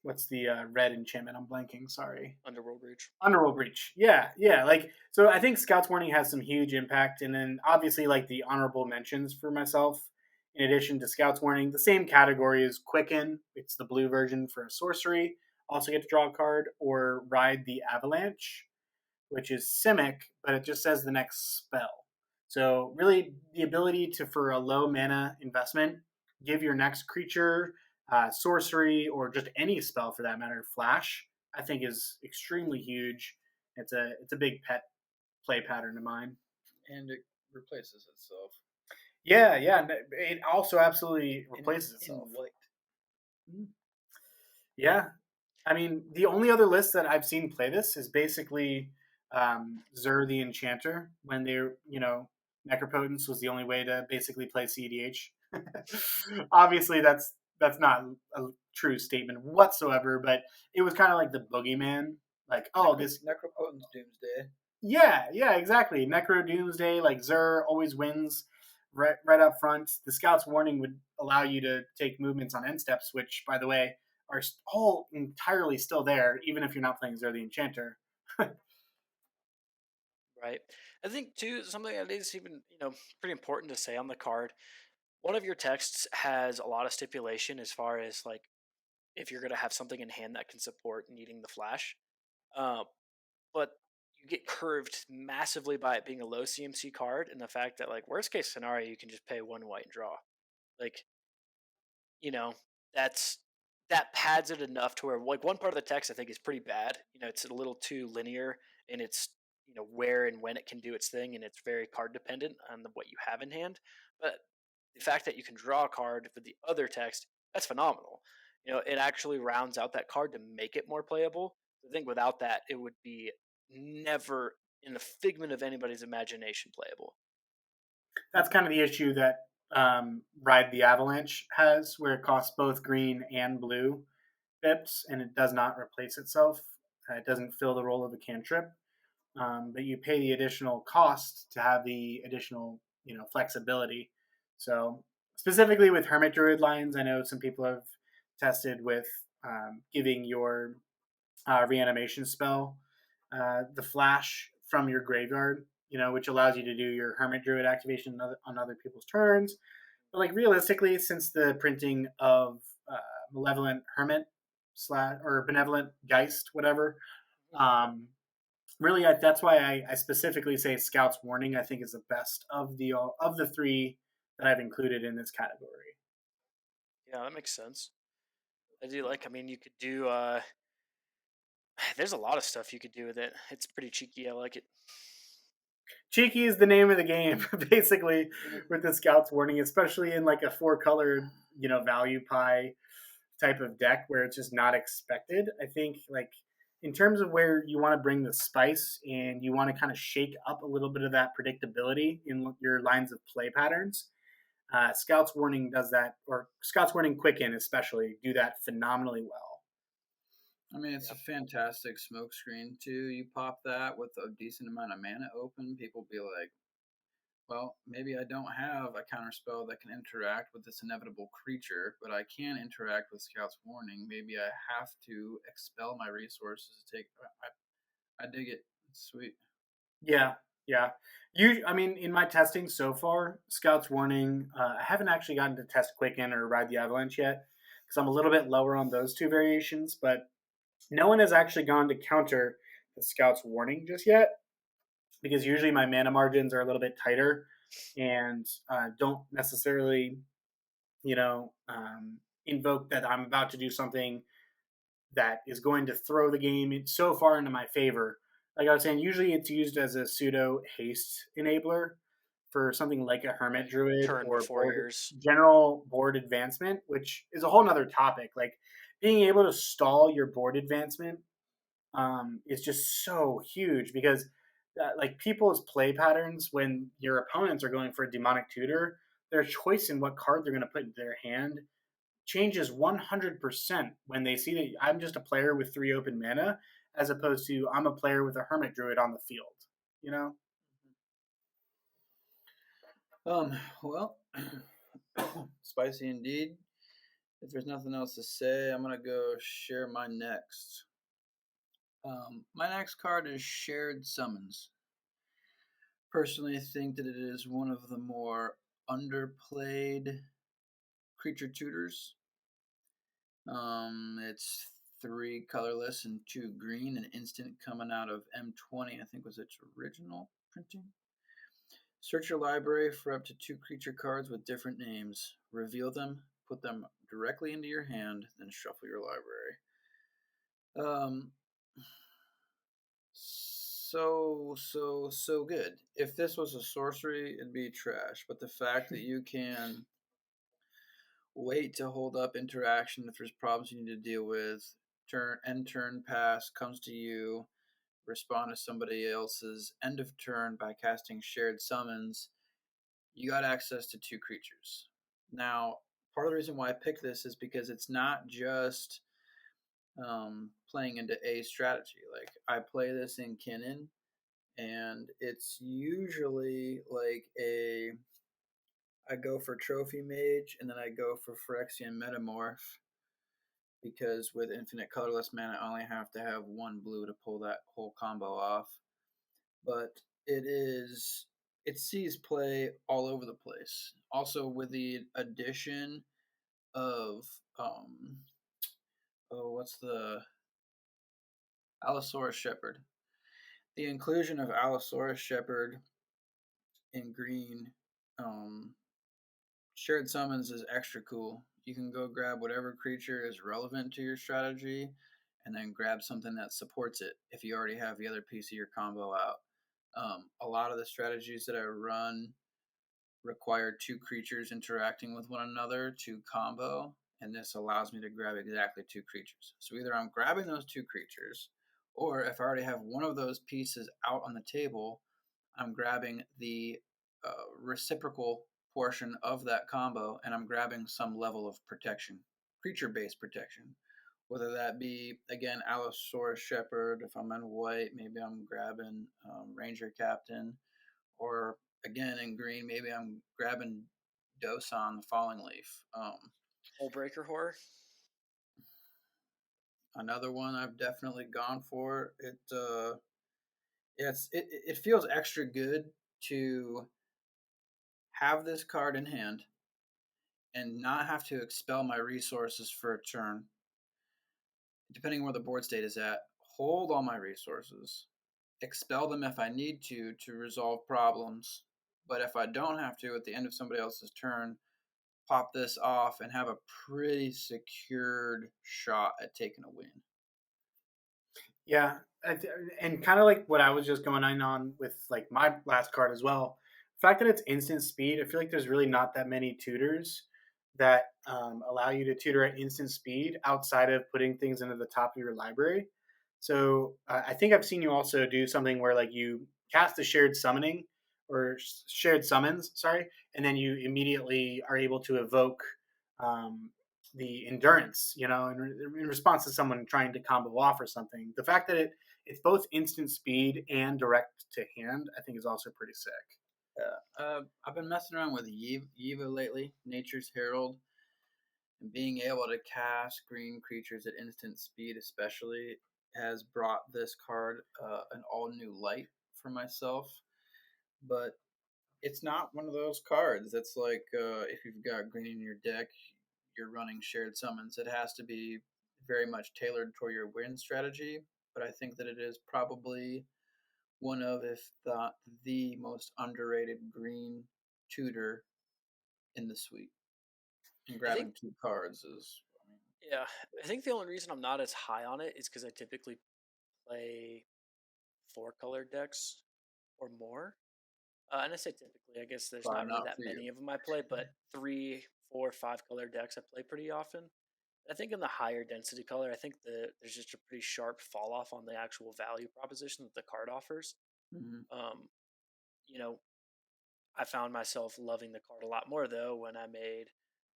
what's the red enchantment? I'm blanking. Sorry. Underworld Reach. Underworld Breach. Yeah, yeah. Like, so I think Scout's Warning has some huge impact. And then obviously, like, the honorable mentions for myself, in addition to Scout's Warning, the same category is Quicken. It's the blue version for a sorcery. Also get to draw a card, or Ride the Avalanche, which is Simic, but it just says the next spell. So really, the ability to, for a low mana investment, give your next creature sorcery or just any spell for that matter, flash, I think is extremely huge. It's a big pet play pattern of mine. And it replaces itself. Yeah, yeah. It also absolutely replaces itself. In white. Yeah. I mean, the only other list that I've seen play this is basically Zur the Enchanter, when they're, Necropotence was the only way to basically play cEDH. Obviously, that's not a true statement whatsoever, but it was kind of like the boogeyman. Like, oh, this Necropotence Doomsday. Yeah, exactly. Necro Doomsday, like Zur always wins right up front. The Scout's Warning would allow you to take movements on end steps, which, by the way, are all entirely still there, even if you're not playing Zur the Enchanter. Right. I think too something that is even pretty important to say on the card. One of your texts has a lot of stipulation as far as like if you're gonna have something in hand that can support needing the flash. Uh, but you get curved massively by it being a low CMC card, and the fact that like worst case scenario you can just pay 1 white and draw. Like you know that's that pads it enough to where like one part of the text I think is pretty bad. It's a little too linear in its where and when it can do its thing, and it's very card dependent on what you have in hand. But the fact that you can draw a card with the other text, that's phenomenal. It actually rounds out that card to make it more playable. I think without that, it would be never in the figment of anybody's imagination playable. That's kind of the issue that Ride the Avalanche has, where it costs both green and blue pips, and it does not replace itself. It doesn't fill the role of a cantrip, but you pay the additional cost to have the additional, flexibility. So specifically with Hermit Druid lines, I know some people have tested with giving your reanimation spell the flash from your graveyard, which allows you to do your Hermit Druid activation on other people's turns. But like realistically, since the printing of Malevolent Hermit or Benevolent Geist, whatever, really that's why I specifically say Scout's Warning. I think is the best of the 3 that I've included in this category. Yeah, that makes sense. I do like. I mean, you could do. There's a lot of stuff you could do with it. It's pretty cheeky. I like it. Cheeky is the name of the game, basically, with the Scout's Warning, especially in like a 4-colored, value pie type of deck where it's just not expected. I think like in terms of where you want to bring the spice and you want to kind of shake up a little bit of that predictability in your lines of play patterns, Scout's Warning does that, or Scout's Warning Quicken especially do that phenomenally well. I mean, it's a fantastic smokescreen too. You pop that with a decent amount of mana open, people be like, well, maybe I don't have a counterspell that can interact with this inevitable creature, but I can interact with Scout's Warning. Maybe I have to expel my resources to take. I dig it. It's sweet. Yeah. I mean, in my testing so far, Scout's Warning, I haven't actually gotten to test Quicken or Ride the Avalanche yet because I'm a little bit lower on those 2 variations, but no one has actually gone to counter the Scout's Warning just yet because usually my mana margins are a little bit tighter and don't necessarily, invoke that I'm about to do something that is going to throw the game so far into my favor. Like I was saying, usually it's used as a pseudo haste enabler for something like a hermit Like druid turn or before yours. general board advancement, which is a whole nother topic. Like being able to stall your board advancement is just so huge because like people's play patterns when your opponents are going for a demonic tutor, their choice in what card they're going to put in their hand changes 100% when they see that I'm just a player with 3 open mana as opposed to I'm a player with a hermit druid on the field, you know? Well, spicy indeed. If there's nothing else to say, I'm gonna go share my next. My next card is Shared Summons. Personally, I think that it is one of the more underplayed creature tutors. It's 3 colorless and 2 green, an instant coming out of M20, I think was its original printing. Search your library for up to 2 creature cards with different names. Reveal them, put them directly into your hand, then shuffle your library. Um, so good. If this was a sorcery, it'd be trash. But the fact that you can wait to hold up interaction if there's problems you need to deal with, turn pass comes to you, respond to somebody else's end of turn by casting shared summons, you got access to 2 creatures. Now, part of the reason why I picked this is because it's not just playing into a strategy. Like I play this in Kinnan, and it's usually like I go for Trophy Mage, and then I go for Phyrexian Metamorph, because with infinite colorless mana, I only have to have 1 blue to pull that whole combo off. But it sees play all over the place. Also, with the addition of what's the Allosaurus Shepherd? The inclusion of Allosaurus Shepherd in green, um, shared summons is extra cool. You can go grab whatever creature is relevant to your strategy, and then grab something that supports it if you already have the other piece of your combo out. A lot of the strategies that I run require 2 creatures interacting with one another to combo, and this allows me to grab exactly 2 creatures. So either I'm grabbing those 2 creatures, or if I already have one of those pieces out on the table, I'm grabbing the reciprocal portion of that combo, and I'm grabbing some level of protection, creature-based protection. Whether that be, again, Allosaurus Shepherd, if I'm in white, maybe I'm grabbing Ranger Captain, or again in green, maybe I'm grabbing Dosan, the Falling Leaf. Hullbreaker Horror. Another one I've definitely gone for. It feels extra good to have this card in hand and not have to expel my resources for a turn, depending where the board state is at. Hold all my resources, expel them if I need to resolve problems. But if I don't have to, at the end of somebody else's turn, pop this off and have a pretty secured shot at taking a win. Yeah, and kind of like what I was just going on with like my last card as well. The fact that it's instant speed, I feel like there's really not that many tutors that allow you to tutor at instant speed outside of putting things into the top of your library. So I think I've seen you also do something where like you cast a shared summoning or shared summons, sorry, and then you immediately are able to evoke um, the endurance, in response to someone trying to combo off or something. The fact that it's both instant speed and direct to hand, I think is also pretty sick. I've been messing around with Yiva lately, Nature's Herald, and being able to cast green creatures at instant speed, especially, has brought this card an all new light for myself. But it's not one of those cards that's like if you've got green in your deck, you're running shared summons. It has to be very much tailored toward your win strategy. But I think that it is probably one of, if not the most underrated green tutor in the suite. And I think grabbing 2 cards is. yeah, I think the only reason I'm not as high on it is because I typically play 4 color decks or more. And I say typically, I guess there's Probably not really not that for you. many of them I play, but 3, 4, 5 color decks I play pretty often. I think in the higher density color, I think there's just a pretty sharp fall off on the actual value proposition that the card offers. Hmm. Um, you know, I found myself loving the card a lot more though when I made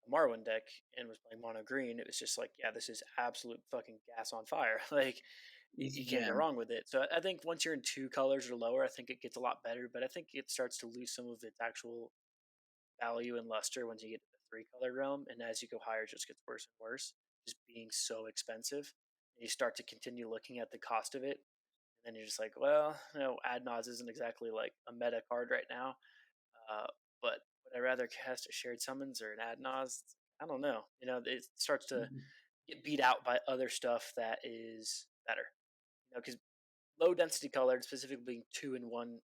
a Marwyn deck and was playing mono green. It was just like, yeah, this is absolute fucking gas on fire. Like Easy you can't go jam. wrong with it. So I think once you're in 2 colors or lower, I think it gets a lot better. But I think it starts to lose some of its actual value and luster once you get to the 3 color realm. And as you go higher, it just gets worse and worse, just being so expensive. And you start to continue looking at the cost of it. And then you're just like, well, Adnaz isn't exactly like a meta card right now. But would I rather cast a shared summons or an Adnaz? I don't know. It starts to Mhm. get beat out by other stuff that is better. Because low density colored, specifically being 2 and 1,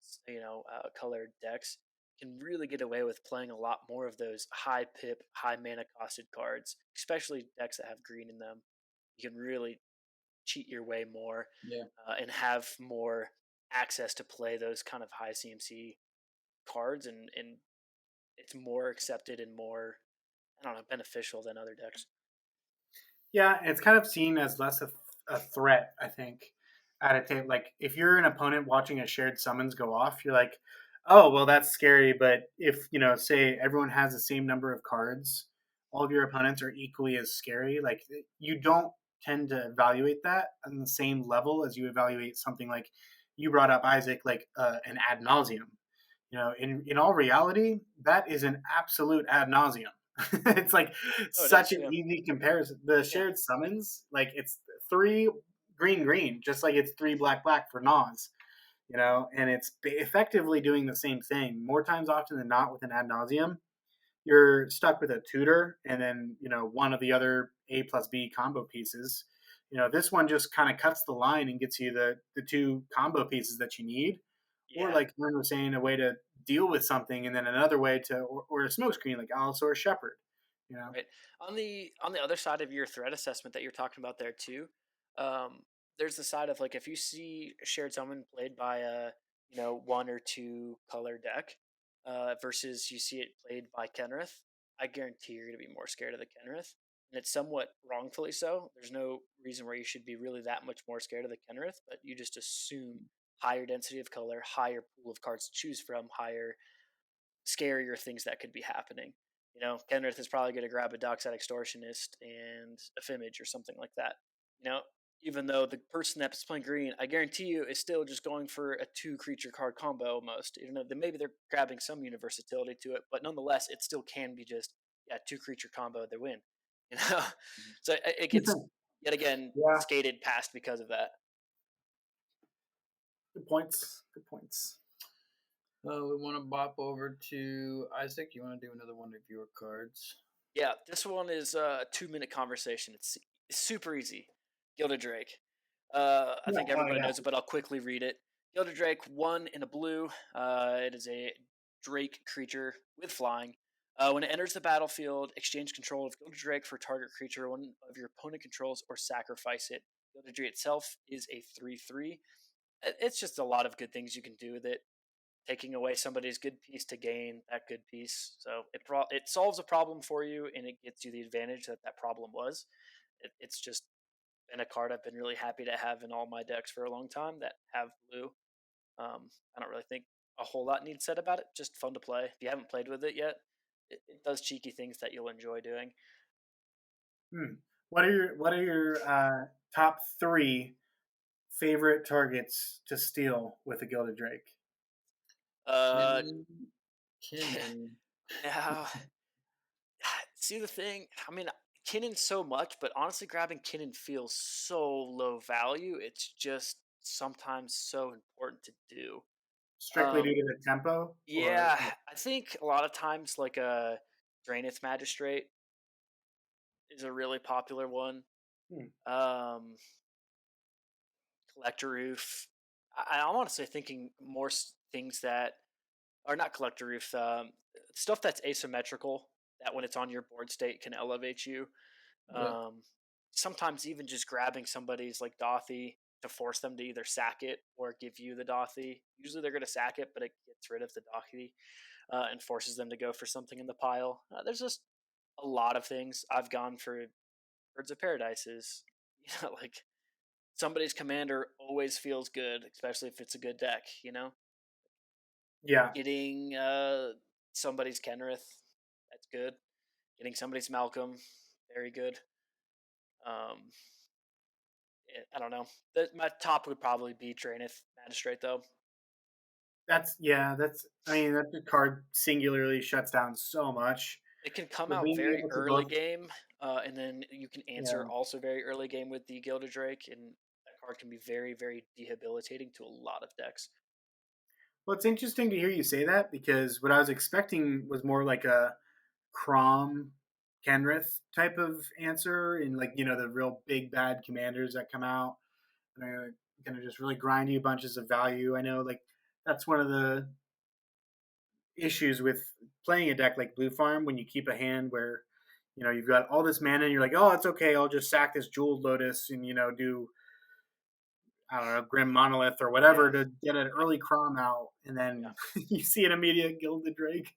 colored decks, can really get away with playing a lot more of those high pip, high mana costed cards, especially decks that have green in them. You can really cheat your way more Yeah. and have more access to play those kind of high CMC cards, and it's more accepted and more, I don't know, beneficial than other decks. Yeah, it's kind of seen as less a threat, I think, at a table. Like if you're an opponent watching a shared summons go off, you're like, oh well, that's scary. But if say everyone has the same number of cards, all of your opponents are equally as scary. Like you don't tend to evaluate that on the same level as you evaluate something like you brought up, Isaac, like an ad nauseum. In all reality, that is an absolute ad nauseum. It's like Oh, it such is. an Yeah. easy comparison. The Yeah. shared summons, like it's 3 green, just like it's 3 black for Nas, and it's effectively doing the same thing. More times often than not with an ad nauseum, you're stuck with a tutor and then, one of the other A plus B combo pieces. This one just kind of cuts the line and gets you the 2 combo pieces that you need, or Yeah. like Glenn was saying, a way to deal with something, and then another way to, or a smokescreen like Alice or a Shepherd. You know, Right. On the other side of your threat assessment that you're talking about there too, um, there's the side of like if you see shared summon played by a 1 or 2 color deck, versus you see it played by Kenrith, I guarantee you're going to be more scared of the Kenrith, and it's somewhat wrongfully so. There's no reason where you should be really that much more scared of the Kenrith, but you just assume higher density of color, higher pool of cards to choose from, higher scarier things that could be happening. Kenneth is probably going to grab a Dockside Extortionist and a Fimage or something like that. You know, even though the person that's playing green, I guarantee you, is still just going for a 2 creature card combo almost. Even though maybe they're grabbing some universe utility to it, but nonetheless, it still can be just 2 creature combo they win. You know, so it gets yet again yeah, skated past because of that. good points. Good points. We want to bop over to Isaac. You want to do another one of your cards? Yeah, this one is a 2 minute conversation. It's super easy. Gilded Drake. I Yeah, think oh everybody yeah. knows it, but I'll quickly read it. Gilded Drake, 1 in a blue. It is a Drake creature with flying. When it enters the battlefield, exchange control of Gilded Drake for target creature one of your opponent controls or sacrifice it. Gilded Drake itself is a 3/3. It's just a lot of good things you can do with it, taking away somebody's good piece to gain that good piece. So it solves a problem for you, and it gets you the advantage that problem was. It's just been a card I've been really happy to have in all my decks for a long time that have blue. I don't really think a whole lot needs said about it. Just fun to play. If you haven't played with it yet, it does cheeky things that you'll enjoy doing. Hmm. What are your top 3 favorite targets to steal with a Gilded Drake? Uh, Kinnan. Kinnan. now see the thing. I mean, Kinnan so much, but honestly, grabbing Kinnan feels so low value. It's just sometimes so important to do. Strictly due Um, to the tempo, or yeah, I think a lot of times like a Draenith Magistrate is a really popular one. hmm, Um, Collector Roof. I'm honestly thinking more things that are not Collector Roof. Stuff that's asymmetrical. that when it's on your board state can elevate you. Yeah. Um, Sometimes even just grabbing somebody's like Dothy to force them to either sack it or give you the Dothy. Usually they're going to sack it, but it gets rid of the Dothy and forces them to go for something in the pile. There's just a lot of things. I've gone for Birds of Paradises. Like somebody's commander always feels good, especially if it's a good deck. Yeah, Getting somebody's Kenrith, that's good. Getting somebody's Malcolm, very good. Um, I don't know. My top would probably be Draenith Magistrate, though. that's. I mean, that card singularly shuts down so much. It can come So out being very able to early both, game, and then you can answer yeah. also very early game with the Gilded Drake, and that card can be very, very debilitating to a lot of decks. Well, it's interesting to hear you say that because what I was expecting was more like a Crom Kenrith type of answer, and like the real big bad commanders that come out and are gonna just really grind you bunches of value. I know like that's one of the issues with playing a deck like Blue Farm when you keep a hand where you've got all this mana and you're like, oh, it's okay, I'll just sack this Jeweled Lotus and do I don't know Grim Monolith or Yeah, whatever to get an yeah, early Crom out, and yeah. then you see an immediate Gilded Drake.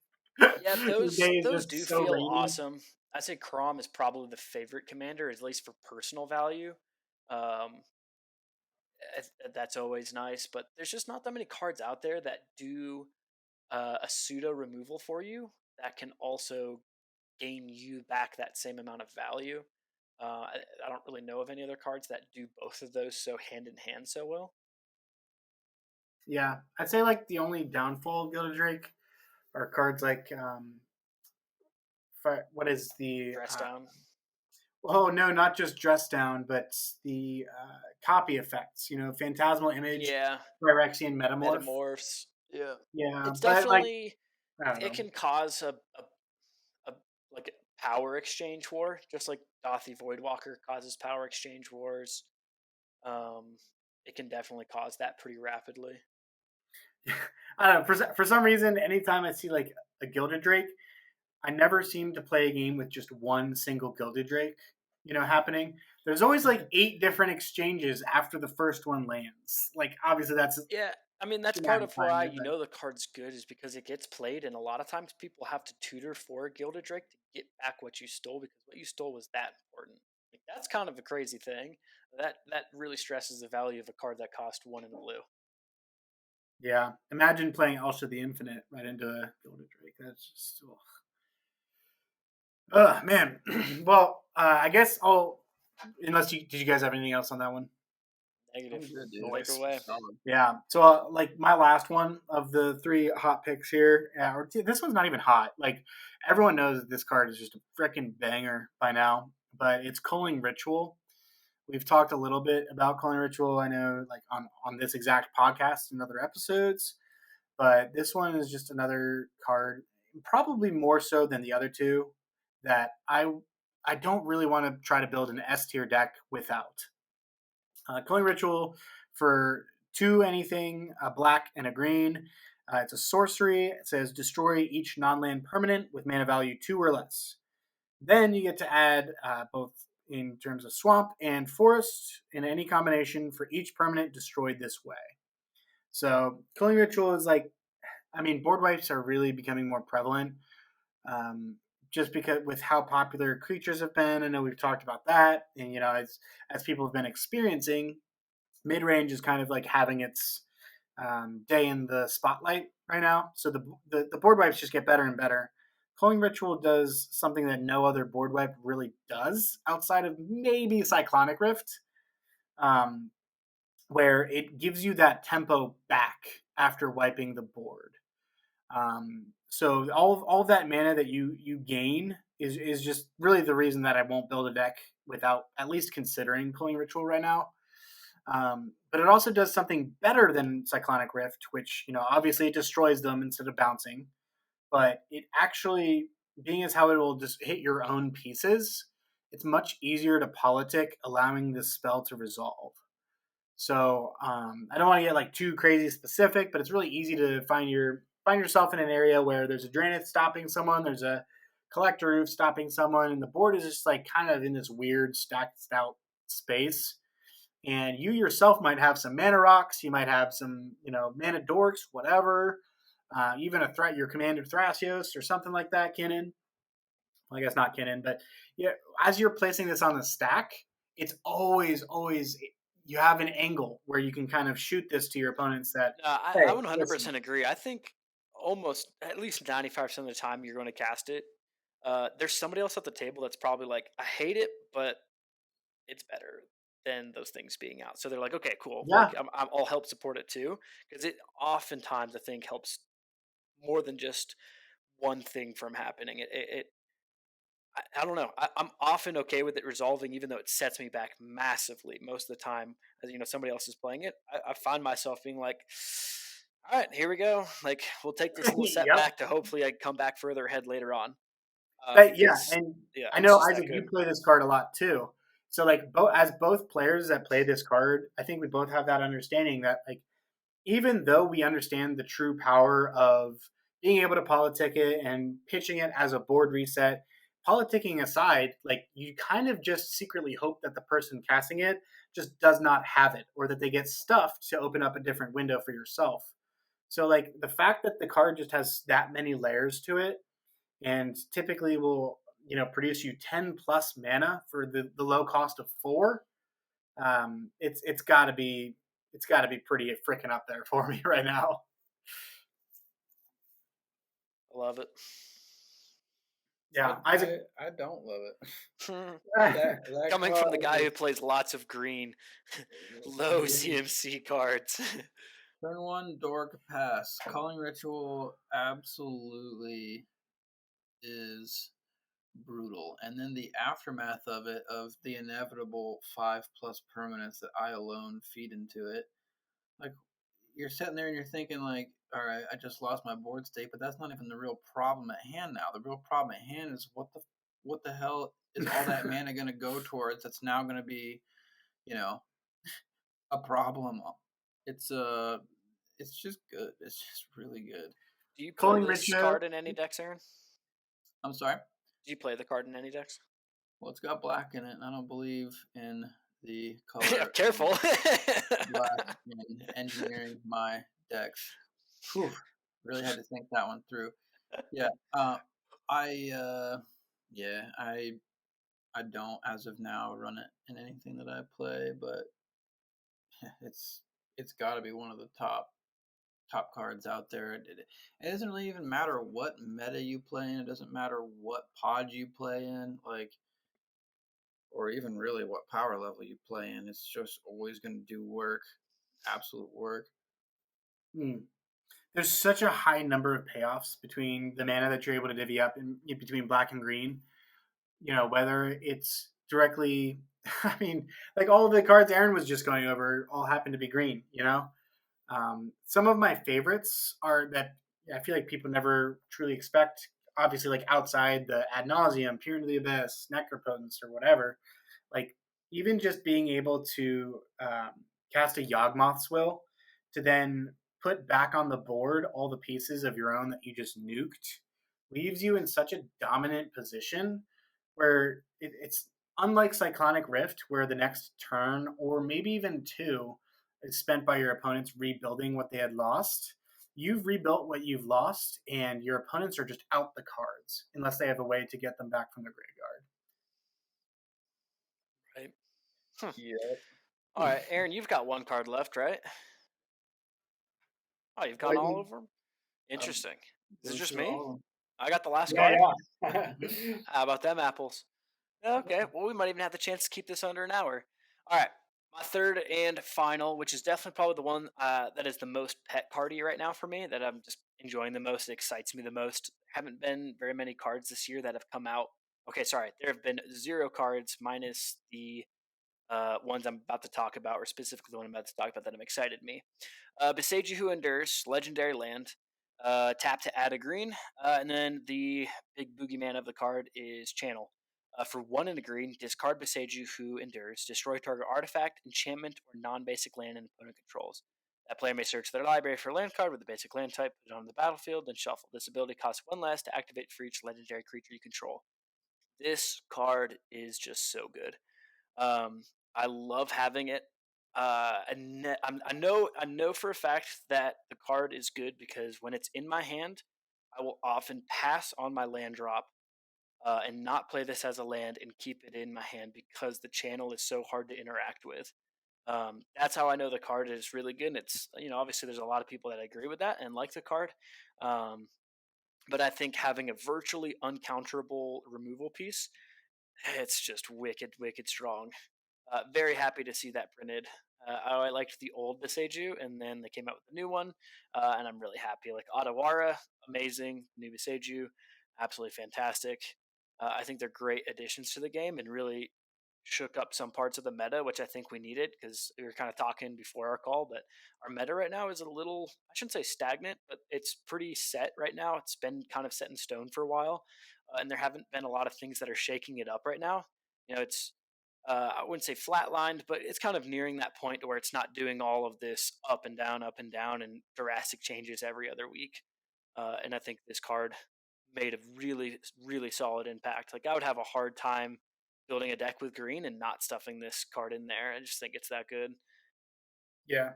Yeah, Your day is those just do so feel rainy. awesome. I say Crom is probably the favorite commander, at least for personal value. Um, that's always nice, but there's just not that many cards out there that do a pseudo removal for you that can also gain you back that same amount of value. I don't really know of any other cards that do both of those so hand in hand so well. Yeah, I'd say like the only downfall of Gilded Drake are cards like what is the Dress down. oh no, not just Dress Down, but the copy effects. Phantasmal Image, Yeah, Phyrexian Metamorph. metamorphs. Yeah, Yeah, it's but like definitely I don't it know. can cause a like a power exchange war, just like Dothy Voidwalker causes power exchange wars. Um, it can definitely cause that pretty rapidly. I don't know. For some reason, anytime I see like a Gilded Drake, I never seem to play a game with just one single Gilded Drake. Happening. There's always like 8 different exchanges after the first one lands. Like obviously that's Yeah, I mean that's part of magnifying why it, but the card's good is because it gets played, and a lot of times people have to tutor for a Gilded Drake to get back what you stole because what you stole was that important. Like that's kind of a crazy thing. That really stresses the value of a card that cost one in the blue. yeah. Imagine playing Ultra the Infinite right into a Gilded Drake. That's just man. Well, I guess I'll. Unless did you guys have anything else on that one? I'm Negative. good, dude. Take it Noise. away. Solid. Yeah. So, like my last one of the 3 hot picks here, this one's not even hot. Like everyone knows that this card is just a freaking banger by now. But it's Culling Ritual. We've talked a little bit about Culling Ritual. I know, like on this exact podcast and other episodes. But this one is just another card, probably more so than the other two, that I don't really want to try to build an S tier deck without. Culling Ritual for 2 anything, a black and a green. It's a sorcery. It says destroy each non-land permanent with mana value 2 or less. Then you get to add both in terms of swamp and forest in any combination for each permanent destroyed this way. So Culling Ritual is like, I mean, board wipes are really becoming more prevalent. Um, just because with how popular creatures have been, I know we've talked about that, and as people have been experiencing, mid range is kind of like having its day in the spotlight right now. So the board wipes just get better and better. Culling Ritual does something that no other board wipe really does outside of maybe Cyclonic Rift, um, where it gives you that tempo back after wiping the board. So all of that mana that you gain is just really the reason that I won't build a deck without at least considering Culling Ritual right now. But it also does something better than Cyclonic Rift, which obviously it destroys them instead of bouncing. But it actually, being as how it will just hit your own pieces, it's much easier to politic, allowing this spell to resolve. So I don't want to get like too crazy specific, but it's really easy to find yourself in an area where there's a Draenith stopping someone, there's a collect roof, stopping someone, and the board is just like kind of in this weird stacked out space. And you yourself might have some mana rocks, you might have some, mana dorks, whatever. Even a threat, your commander Thrasios or something like that, Kinnan. Well, I guess not Kinnan, but yeah, as you're placing this on the stack, it's always you have an angle where you can kind of shoot this to your opponents that, I hey, would listen, 100% agree. I think almost at least 95% of the time you're going to cast it. There's somebody else at the table that's probably like, I hate it, but it's better than those things being out. So they're like, okay, cool. yeah, Like I'll help support it too, because it oftentimes I think helps more than just one thing from happening. I don't know. I'm often okay with it resolving, even though it sets me back massively most of the time. As somebody else is playing it, I find myself being like, "All right, here we go. Like, we'll take this little yep. setback to hopefully I come back further ahead later on." But yeah, Because and yeah, I it's know just that Isaac, you good. play this card a lot too. So like both players that play this card, I think we both have that understanding that like even though we understand the true power of being able to politic it and pitching it as a board reset, politicking aside, like you kind of just secretly hope that the person casting it just does not have it or that they get stuffed to open up a different window for yourself. So like the fact that the card just has that many layers to it and typically will produce you 10 plus mana for the low cost of 4. It's got to be pretty freaking up there for me right now. I love it. Yeah, Isaac. I don't love it. That Coming from the card guy who is plays lots of green, low CMC cards. turn one dork pass. Calling ritual absolutely is brutal. And then the aftermath of it, of the inevitable 5+ permanents that I alone feed into it. Like you're sitting there and you're thinking like, all right, I just lost my board state, but that's not even the real problem at hand now. The real problem at hand is what the hell is all that mana going to go towards? That's now going to be, you know, a problem. It's it's just good. It's just really good. Do you play Calling this Ritual. card in any decks, Aaron? I'm sorry. Do you play the card in any decks? Well, it's got black in it, and I don't believe in the color Careful. black in engineering my decks. Whew, really had to think that one through. Yeah, I yeah, I don't as of now run it in anything that I play, but it's got to be one of the top cards out there. It doesn't really even matter what meta you play in. It doesn't matter what pod you play in, like, or even really what power level you play in. It's just always going to do work, absolute work. Hmm. There's such a high number of payoffs between the mana that you're able to divvy up in between black and green. Whether it's directly, I mean, like all of the cards Aaron was just going over all happen to be green. Some of my favorites are that I feel like people never truly expect. Obviously, like outside the ad nauseum, Peer into the Abyss, Necropotence, or whatever. Like even just being able to cast a Yawgmoth's Will to then put back on the board all the pieces of your own that you just nuked leaves you in such a dominant position where it's unlike Cyclonic Rift, where the next turn or maybe even two is spent by your opponents rebuilding what they had lost. You've rebuilt what you've lost, and your opponents are just out the cards unless they have a way to get them back from the graveyard. Right. Hmm. Yep. All right, Aaron, you've got one card left, right? Oh, you've gone all Lightning. over them? Interesting. Is it Goes just through me? all of them. I got the last Yeah, card? yeah. Mhm. How about them apples? Okay, well, we might even have the chance to keep this under an hour. All right, my third and final, which is definitely probably the one that is the most pet cardy right now for me, that I'm just enjoying the most, it excites me the most. Haven't been very many cards this year that have come out. Okay, sorry, there have been 0 cards minus the ones I'm about to talk about, or specifically the one I'm about to talk about that have excited me. Beseju Who Endures, Legendary Land. Tap to add a green. And then the big boogeyman of the card is Channel. For 1 and a green, discard Beseju Who Endures. Destroy target artifact, enchantment, or non basic land and opponent controls. That player may search their library for a land card with the basic land type, put it on the battlefield, then shuffle. This ability costs 1 less to activate for each legendary creature you control. This card is just so good. Um, I love having it. I know for a fact that the card is good because when it's in my hand, I will often pass on my land drop and not play this as a land and keep it in my hand because the channel is so hard to interact with. That's how I know the card is really good. And it's, obviously there's a lot of people that agree with that and like the card. Um, but I think having a virtually uncounterable removal piece, it's just wicked, wicked strong. Very happy to see that printed. I liked the old Beseju, and then they came out with a new one, and I'm really happy. Like Adawara, amazing. New Beseju, absolutely fantastic. I think they're great additions to the game and really shook up some parts of the meta, which I think we needed because we were kind of talking before our call. But our meta right now is a little, I shouldn't say stagnant, but it's pretty set right now. It's been kind of set in stone for a while, and there haven't been a lot of things that are shaking it up right now. It's I wouldn't say flatlined, but it's kind of nearing that point to where it's not doing all of this up and down, and drastic changes every other week. And I think this card made a really, really solid impact. Like I would have a hard time building a deck with green and not stuffing this card in there. I just think it's that good. Yeah,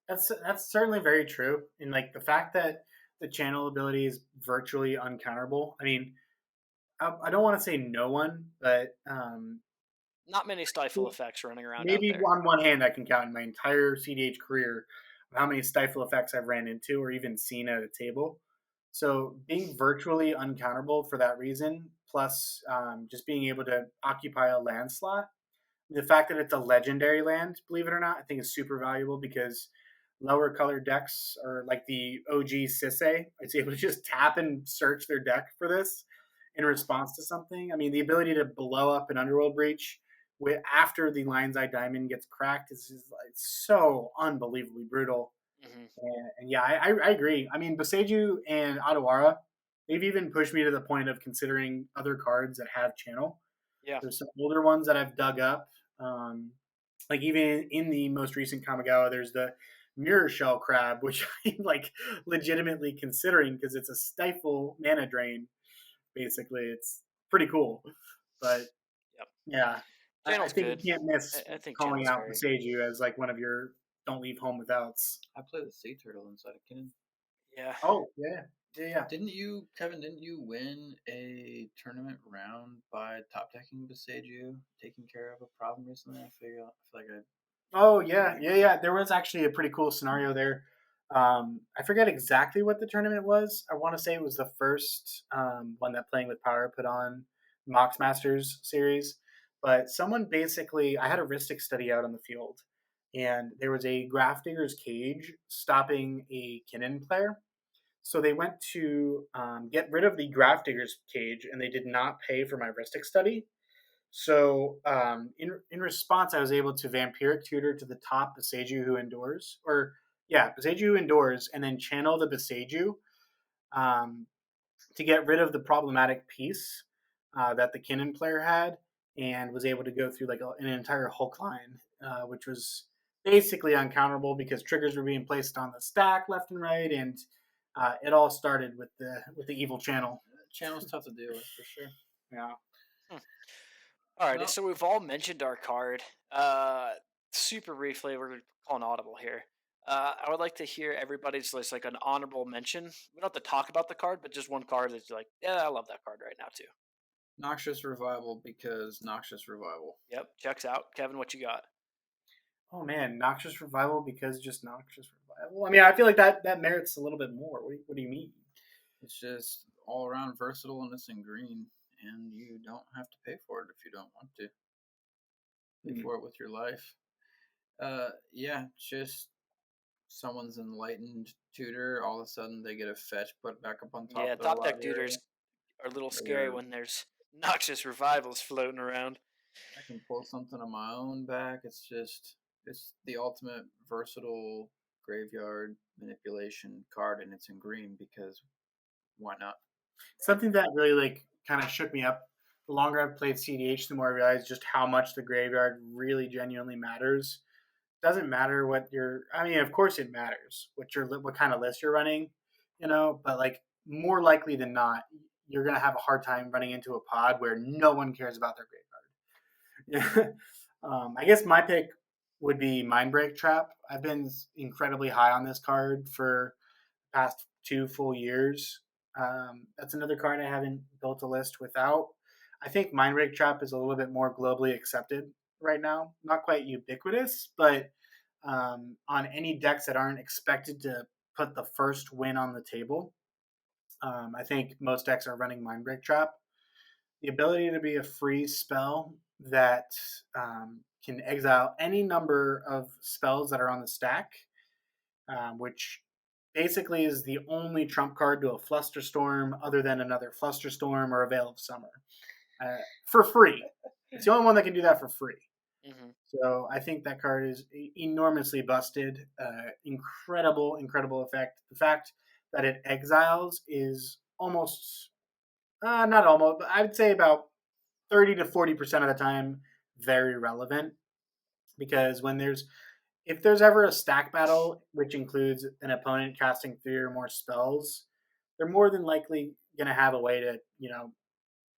that's certainly very true. And like the fact that the channel ability is virtually uncounterable. I mean, I don't want to say no one, but Not many stifle effects running around out maybe there. on one hand I can count in my entire CDH career of how many stifle effects I've ran into or even seen at a table. So being virtually uncounterable for that reason, plus just being able to occupy a land slot, the fact that it's a legendary land, believe it or not, I think is super valuable because lower color decks or like the OG Sisse, it's able to just tap and search their deck for this in response to something. I mean, the ability to blow up an underworld breach after the Lion's Eye Diamond gets cracked is just, it's so unbelievably brutal. Mm-hmm. And yeah, I agree. I mean, Boseiju and Adawara, they've even pushed me to the point of considering other cards that have channel. Yeah. There's some older ones that I've dug up. Like even in the most recent Kamigawa, there's the Mirror Shell Crab, which I'm like legitimately considering because it's a stifle mana drain. Basically, it's pretty cool. But Yep. yeah, I Channel's think good. you can't miss I think calling channel's out very good. Boseiju as like one of your don't leave home withouts. I play the sea turtle inside a cannon. Yeah. Oh yeah, yeah. Didn't you, Kevin? Didn't you win a tournament round by top decking Beseju, taking care of a problem recently? I feel like I. Oh yeah. There was actually a pretty cool scenario there. I forget exactly what the tournament was. I want to say it was the first one that Playing with Power put on Mox Masters series. But someone basically, I had a Ristic study out on the field, and there was a Grafdigger's Cage stopping a Kinnan player. So they went to get rid of the Grafdigger's Cage, and they did not pay for my Ristic study. So in response, I was able to Vampiric Tutor to the top Beseju who endures, or yeah, Beseju who endures, and then channel the Beseju um, to get rid of the problematic piece that the Kinnan player had, and was able to go through like an entire Hulk line, which was basically uncounterable because triggers were being placed on the stack left and right, and it all started with the evil channel. Channel's tough to deal with for sure. Yeah. Hmm. All right, Well, so we've all mentioned our card. Super briefly, we're calling audible here. I would like to hear everybody's list, like an honorable mention. We don't have to talk about the card, but just one card that's like, yeah, I love that card right now too. Noxious Revival because Noxious Revival. Yep, checks out. Kevin, what you got? Oh man, Noxious Revival because just Noxious Revival. I mean, I feel like that merits a little bit more. What do you mean? It's just all around versatile and it's in green, and you don't have to pay for it if you don't want to. Pay for it with your life. Yeah, just someone's enlightened tutor. All of a sudden, they get a fetch put back up on top Yeah, of their top deck library. tutors are a little scary when there's noxious revivals floating around. I can pull something on my own back. It's the ultimate versatile graveyard manipulation card, and it's in green because why not? Something that really like kind of shook me up. The longer I've played CDH, the more I realized just how much the graveyard really genuinely matters. doesn't matter what you're. I mean, of course, it matters what kind of list you're running, But like more likely than not, you're gonna have a hard time running into a pod where no one cares about their grade card. Yeah. I guess my pick would be Mindbreak Trap. I've been incredibly high on this card for the past 2 full years. That's another card I haven't built a list without. I think Mindbreak Trap is a little bit more globally accepted right now. Not quite ubiquitous, but on any decks that aren't expected to put the first win on the table, I think most decks are running Mindbreak Trap. The ability to be a free spell that can exile any number of spells that are on the stack, which basically is the only trump card to a Flusterstorm other than another Flusterstorm or a Veil of Summer, for free. It's the only one that can do that for free. Mm-hmm. So I think that card is enormously busted. Incredible effect. The fact that it exiles is almost, not almost, but I would say about 30 to 40% of the time very relevant, because if there's ever a stack battle which includes an opponent casting 3 or more spells, they're more than likely going to have a way to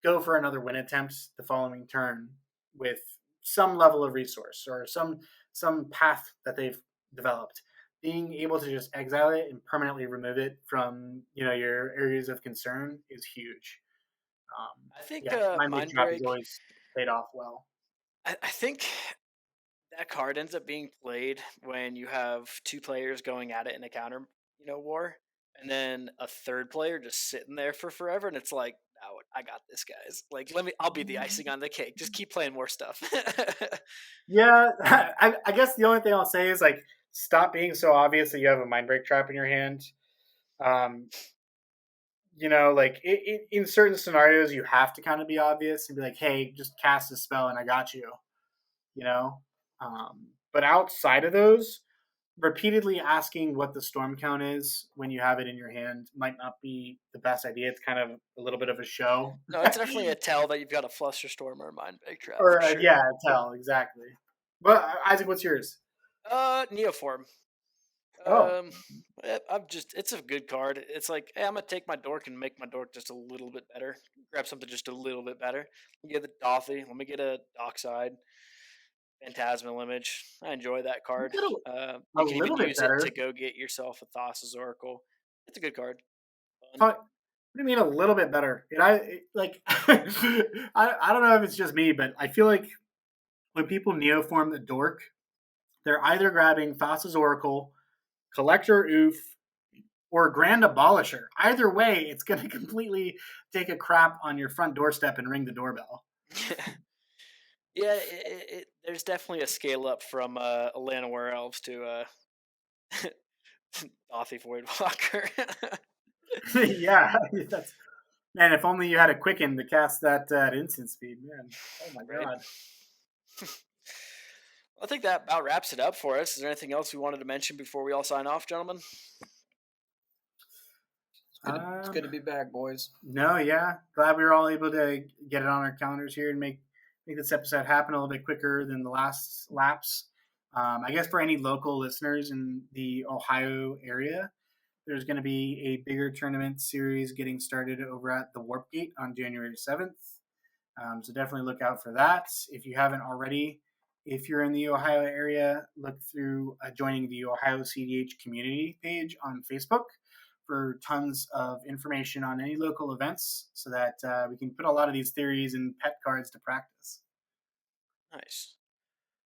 go for another win attempt the following turn with some level of resource or some path that they've developed. Being able to just exile it and permanently remove it from your areas of concern is huge. I think Yeah, Mind Big Mind Trap has Break. always paid off well. I think that card ends up being played when you have two players going at it in a counter, war, and then a third player just sitting there for forever, and it's like, no, I got this, guys. Like, I'll be the icing on the cake. Just keep playing more stuff. Yeah, I guess the only thing I'll say is like stop being so obvious that you have a Mind Break Trap in your hand. Um, like in certain scenarios, you have to kind of be obvious and be like, "Hey, just cast a spell and I got you." You know, but outside of those, repeatedly asking what the storm count is when you have it in your hand might not be the best idea. It's kind of a little bit of a show. No, it's definitely a tell that you've got a Flusterstorm or a Mind Break Trap for Or sure. yeah, tell exactly. But Isaac, what's yours? Neoform. Oh, Um, it's a good card. It's like, hey, I'm gonna take my dork and make my dork just a little bit better. Grab something just a little bit better. Get the Dothy. Let me get a Dockside. Phantasmal Image. I enjoy that card. a You can even little bit use it to better. go get yourself a Thassa's Oracle. It's a good card. Fun. What do you mean a little bit better? Like I don't know if it's just me, but I feel like when people neoform the dork, they're either grabbing Thassa's Oracle, Collector Oof, or Grand Abolisher. Either way, it's going to completely take a crap on your front doorstep and ring the doorbell. Yeah, there's definitely a scale up from Llanowar Elves to Dothy Voidwalker. Yeah, that's man. If only you had a quicken to cast that instant speed, man. Oh my Right? god. I think that about wraps it up for us. Is there anything else we wanted to mention before we all sign off, gentlemen? It's good to be back, boys. No, yeah. Glad we were all able to get it on our calendars here and make this episode happen a little bit quicker than the last laps. I guess for any local listeners in the Ohio area, there's going to be a bigger tournament series getting started over at the Warp Gate on January 7th. So definitely look out for that. If you haven't already, if you're in the Ohio area, look through joining the Ohio cEDH community page on Facebook for tons of information on any local events so that we can put a lot of these theories and pet cards to practice. Nice.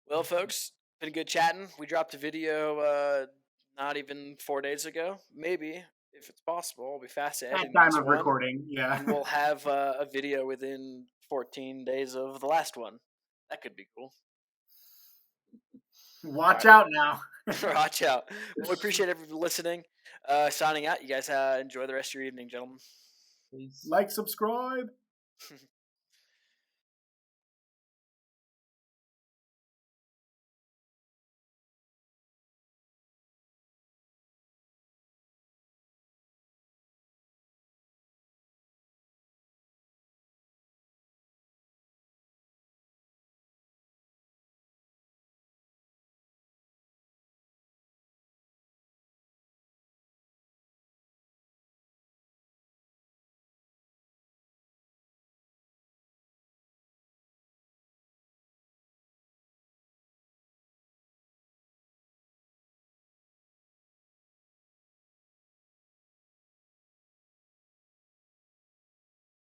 Well, folks, been good chatting. We dropped a video not even 4 days ago. Maybe, if it's possible, I'll be fast at At editing time this of one, recording, yeah. and we'll have a video within 14 days of the last one. That could be cool. Watch out now. Watch out. Well, we appreciate everybody listening. Signing out. You guys enjoy the rest of your evening, gentlemen. Peace. Like, subscribe.